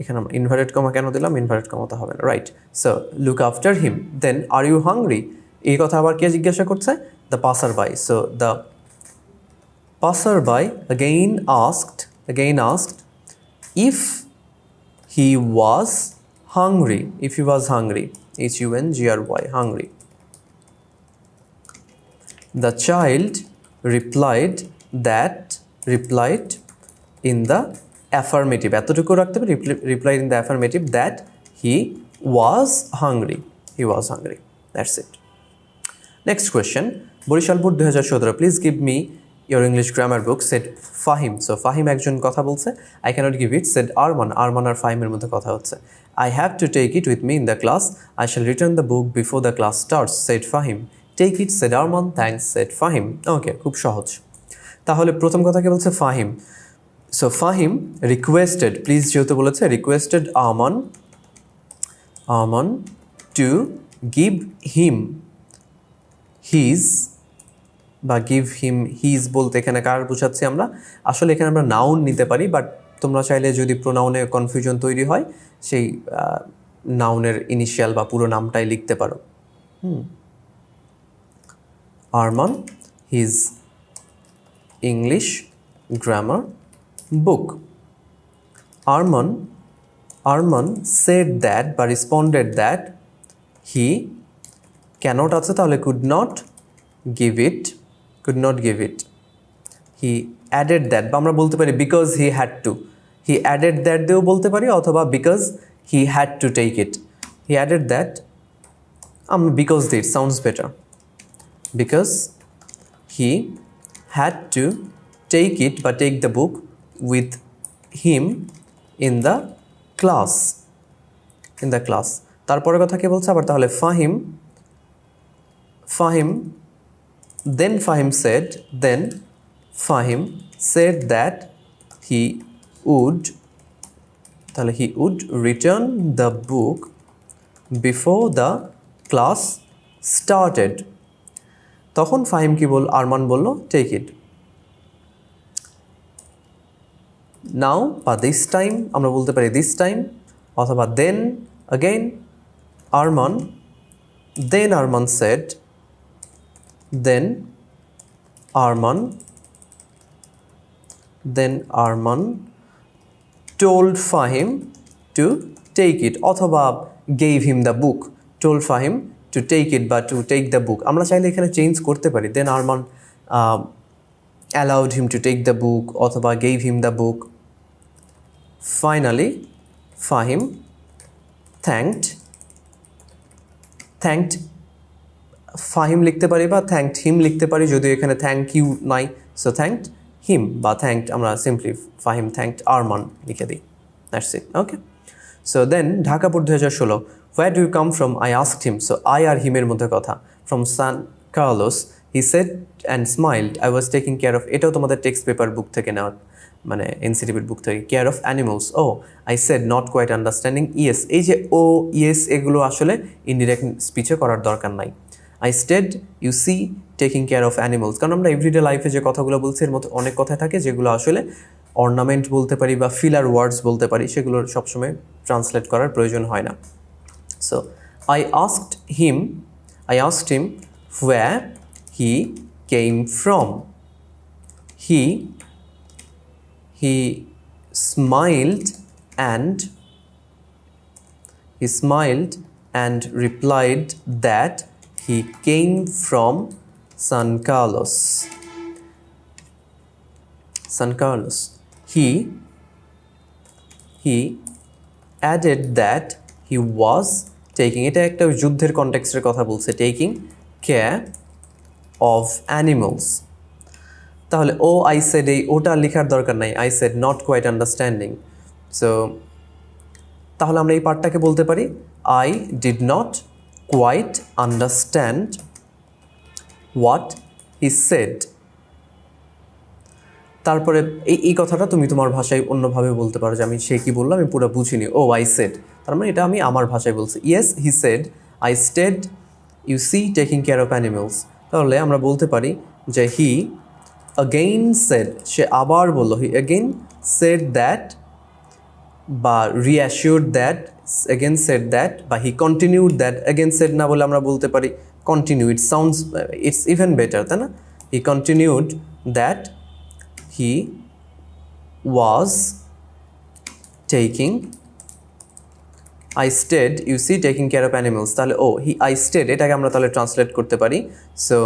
Speaker 1: এখানে আমরা ইনভার্টেড কমা কেন দিলাম, ইনভার্টেড কমা তো হবে না, right. So look after him, then are you hungry, এই কথা আবার কে জিজ্ঞাসা করছে, the পাসার by. So the passerby again asked if he was hungry. If he was hungry, hungry, hungry. The child replied in the affirmative. এতটুকু রাখতে হবে, replied in the affirmative that he was hungry. He was hungry. That's it. Next question. Barisal board 2017. Please give me your English grammar book. Said Fahim. So Fahim একজন কথা বলছে. I cannot give it. Said Arman. Arman R Fahim এর মধ্যে কথা হচ্ছে. I have to take it with me in the class. I shall return the book before the class starts. Said Fahim. Take it. Said Arman. Thanks. Said Fahim. Okay, খুব সহজ. তাহলে প্রথম কথা কি বলছে? Fahim. So Fahim requested, please যেহেতু বলেছে, requested Arman to give him his বা give him his বলতে এখানে কার বোঝাচ্ছি আমরা? আসলে এখানে আমরা নাউন নিতে পারি, বাট তোমরা চাইলে যদি প্রোনাউনে কনফিউশন তৈরি হয় সেই নাউনের ইনিশিয়াল বা পুরো নামটাই লিখতে পারো। Arman his English grammar book. Arman said that বা responded that he cannot আছে, তাহলে could not give it. He added that বা আমরা বলতে পারি because he had to. He added that দিয়েও বলতে পারি, অথবা because he had to take it. He added that, because it sounds better. Because he had to take it বা take the book with him in the class. তারপরে কথা কি বলছে আবার? তাহলে then Fahim said that he would return the book before the class started. তখন ফাহিম কি বল? আরমান বলল take it. Now বা this time আমরা বলতে পারি this time, অথবা then again Arman said, then Arman told Fahim to take it, অথবা gave him the book. Told Fahim to take it বা to take the book আমরা চাইলে এখানে চেঞ্জ করতে পারি। then Arman allowed him to take the book অথবা gave him the book. Finally Fahim thanked Fahim লিখতে পারি বা thanked him লিখতে পারি, যদিও এখানে thank you নাই, so thanked him বা thanked আমরা simply Fahim thanked Arman লিখে দিই। That's it. Okay, so then Dhaka board 2016. Where do you come from? I asked him. So I আর him এর মধ্যে কথা। From San Carlos. He said and smiled. I was taking care of, এটাও তোমাদের টেক্সট পেপার বুক থেকে নেওয়া, মানে এনসিটিভির বুক থেকে। Care of animals. Oh I said not quite understanding. Yes, এই যে ও ইয়েস এগুলো আসলে ইনডিরেক্ট স্পিচে করার দরকার নাই। I stayed you see taking care of animals, কারণ আমরা এভরিডে লাইফে যে কথাগুলো বলছি এর মতো অনেক কথা থাকে যেগুলো আসলে অর্নামেন্ট বলতে পারি বা ফিলার ওয়ার্ডস বলতে পারি, সেগুলো সবসময় ট্রান্সলেট করার প্রয়োজন হয় না। So I asked him where he came from. He smiled and replied that he came from San Carlos. He added that he was taking, এটা একটা যুদ্ধের কনটেক্সটের কথা বলছে, taking care of animals। তাহলে ও আই সেড, এই ওটা লেখার দরকার নাই, I said not quite understanding. So তাহলে আমরা এই পার্টটাকে বলতে পারি I did not quite understand what he said. তারপরে এই কথাটা তুমি তোমার ভাষায় অন্যভাবে বলতে পারো, যে আমি সে কি বললো আমি পুরো বুঝিনি, ও আই সেড, তার মানে এটা আমি আমার ভাষায় বলছি। Yes he said I stayed you see taking care of animals. তাহলে আমরা বলতে পারি যে হি again said, সে আবার বললো, হি again said that বা reassured that, again said that বা he continued that। again said না বলে আমরা বলতে পারি continue, it sounds it's even better, তাই না? he continued that he was taking I stayed you see taking care of animals তাহলে I stayed এটাকে আমরা তাহলে ট্রান্সলেট করতে পারি so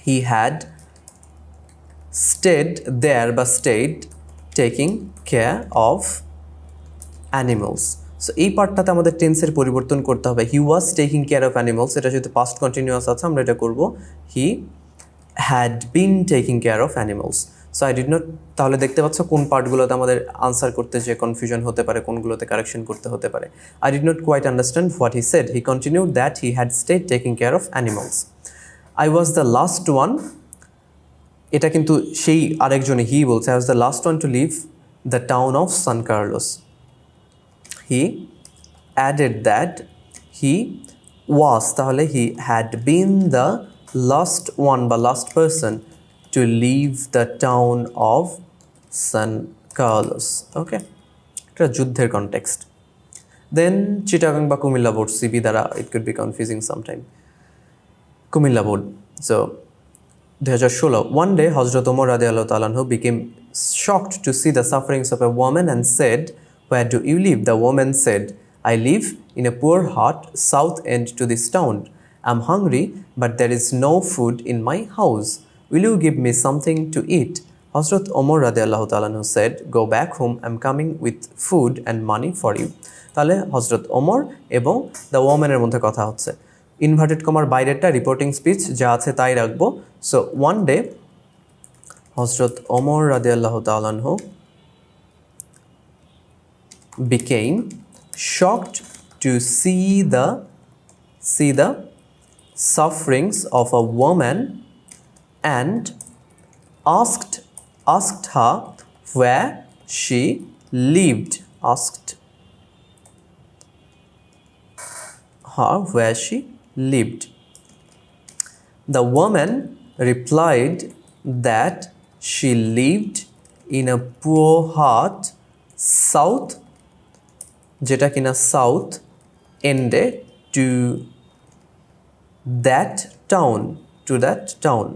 Speaker 1: he had stayed there বা stayed taking care of animals so এই পার্টটাতে আমাদের টেন্সের পরিবর্তন করতে হবে he was taking care of animals এটা যেহেতু পাস্ট কন্টিনিউয়াস আছে আমরা এটা করব he had been taking care of animals so I did not তাহলে দেখতে পাচ্ছ কোন পার্টগুলোতে আমাদের আনসার করতে যে কনফিউশন হতে পারে কোনগুলোতে কারেকশন করতে হতে পারে I did not quite understand what he said he continued that he had stayed taking care of animals I was the last one এটা কিন্তু সেই আরেকজনে হি বলছে I was the last one to leave the town of San Carlos he added that he was তাহলে he had been the last one বা last person to leave the town of San Carlos. Okay, এটা যুদ্ধের কনটেক্সট দেন চিটাগাং বা কুমিল্লা বোর্ড সিবি দ্বারা ইট could B confusing sometime Comilla board so 2016 one day Hazrat Umar radiallahu ta'ala anhu became shocked to see the sufferings of a woman and said where do you live the woman said I live in a poor hut south end to this town I'm hungry but there is no food in my house will you give me something to eat Hazrat Umar radiallahu ta'ala anhu said go back home I'm coming with food and money for you তাহলে হযরত ওমর এবং দ্য ওম্যানের মধ্যে কথা হচ্ছে ইনভার্টেড কমার বাইরেরটা রিপোর্টিং স্পিচ যা আছে তাই রাখবো সো ওয়ান ডে হযরত ওমর রাদিয়াল্লাহু তাআলা আনহু became shocked to see the sufferings of a woman and asked her where she lived asked her where she lived the woman replied that she lived in a poor hut south যেটা কিনা সাউথ এন্ডে to that town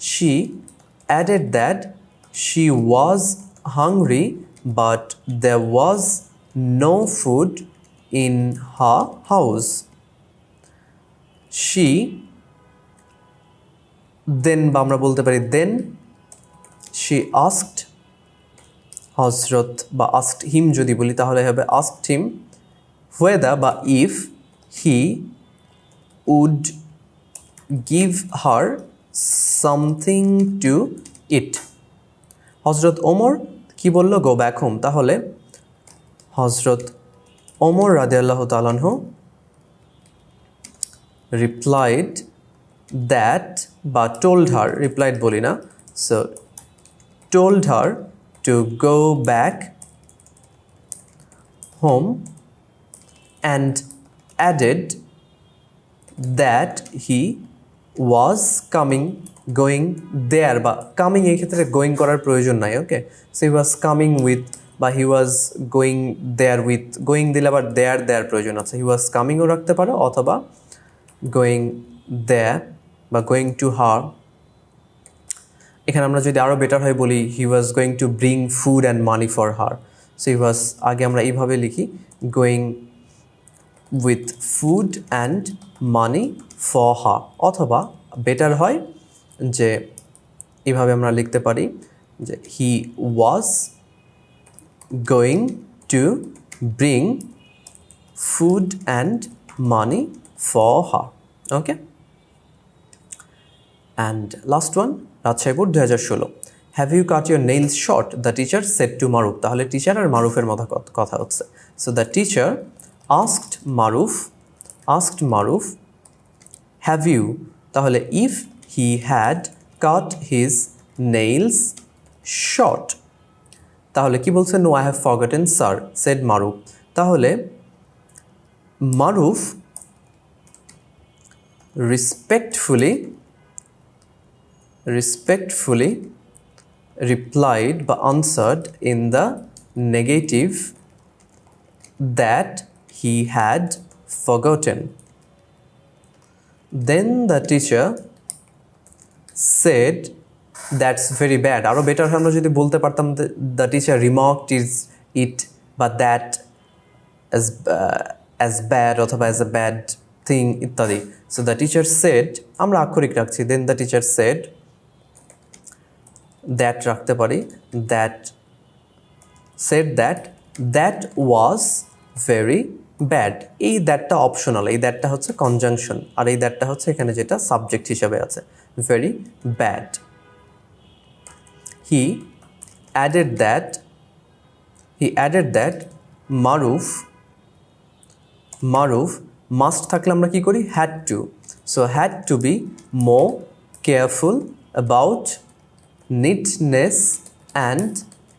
Speaker 1: she added that she was hungry but there was no food in her house she then বা আমরা বলতে পারি then she asked হযরত বা asked him যদি বলি তাহলে হবে asked him whether বা if he would give her something to eat হযরত ওমর কি বলল গো ব্যাক হোম তাহলে হযরত ওমর রাদিয়াল্লাহু তাআলা আনহু replied that বা told her replied বলি না so told her to go back home and added that he was going there বা coming এই ক্ষেত্রে going করার প্রয়োজন নাই ওকে so he was coming with বা he was going there with going দিলে আবার there প্রয়োজন আছে he was coming ও রাখতে পারো অথবা going there বা going to her এখানে আমরা যদি আরো বেটার হয় বলি he was going to bring food and money for her so he was আগে আমরা এইভাবে লিখি going with food and money for her অথবা বেটার হয় যে এইভাবে আমরা লিখতে পারি যে he was going to bring food and money for her okay and last one Rajshahi board 2016 have you cut your nails short the teacher said to Maruf তাহলে টিচার আর মারুফের মধ্যে কথা হচ্ছে so the teacher asked Maruf have you তাহলে if he had cut his nails short তাহলে কি বলছে no I have forgotten sir said Maruf তাহলে Maruf respectfully replied but answered in the negative that he had forgotten then the teacher said that's very bad. আরও বেটার আমরা যদি বলতে পারতাম দ্য টিচার রিমার্কড ইট বা দ্যাট অ্যাজ ব্যাড অথবা অ্যাজ এ ব্যাড থিং ইত্যাদি। সো দ্য টিচার সেড, আমরা আক্ষরিক রাখছি, দেন দ্য টিচার সেড, দ্যাট রাখতে পারি, that said that was very bad. এই দ্যাটটা অপশনাল, এই দ্যাটটা হচ্ছে কনজাংশন, আর এই দ্যাটটা হচ্ছে এখানে যেটা সাবজেক্ট হিসাবে আছে, very bad. He added that Maruf must থাকলে আমরা কি করি, had to. So had to be more careful about neatness and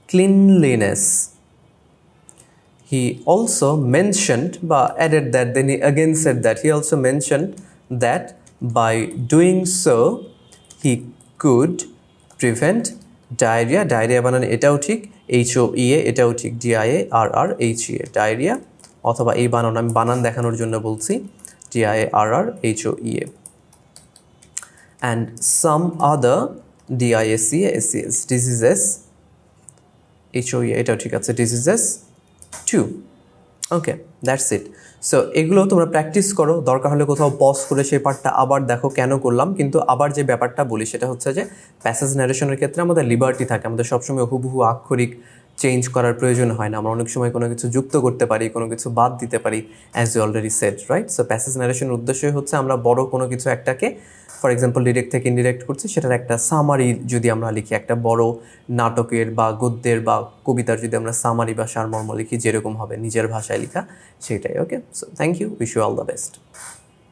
Speaker 1: cleanliness. He also mentioned, added that, then he again said that, he also mentioned that by doing so he could prevent diarrhea. Diarrhea বানান এটাও ঠিক, HOEA এটাও ঠিক, DIARRHEA, diarrhea, অথবা এই বানান আমি বানান দেখানোর জন্য বলছি, DIARRHOEA, and some other DISCASCS diseases, HOE এটাও ঠিক আছে, diseases too. Okay, that's it. So এগুলো তোমরা প্র্যাকটিস করো, দরকার হলে কোথাও পজ করে সেই পার্টটা আবার দেখো কেন করলাম। কিন্তু আবার যে ব্যাপারটা বলি সেটা হচ্ছে যে প্যাসেজ ন্যারেশনের ক্ষেত্রে আমাদের লিবার্টি থাকে, আমাদের সবসময় হুবহু আক্ষরিক চেঞ্জ করার প্রয়োজন হয় না। আমরা অনেক সময় কোনো কিছু যুক্ত করতে পারি, কোনো কিছু বাদ দিতে পারি, as you already said, right? So passage ন্যারেশনের উদ্দেশ্যই হচ্ছে আমরা বড় কোনো কিছু একটাকে, ফর এক্সাম্পল ডিরেক্ট থেকে ইনডিরেক্ট করছি, সেটার একটা সামারি যদি আমরা লিখি, একটা বড় নাটকের বা গদ্যের বা কবিতার যদি আমরা সামারি বা সারমর্ম লিখি, যেরকম হবে নিজের ভাষায় লেখা সেটাই। Okay, so thank you, wish you all the best.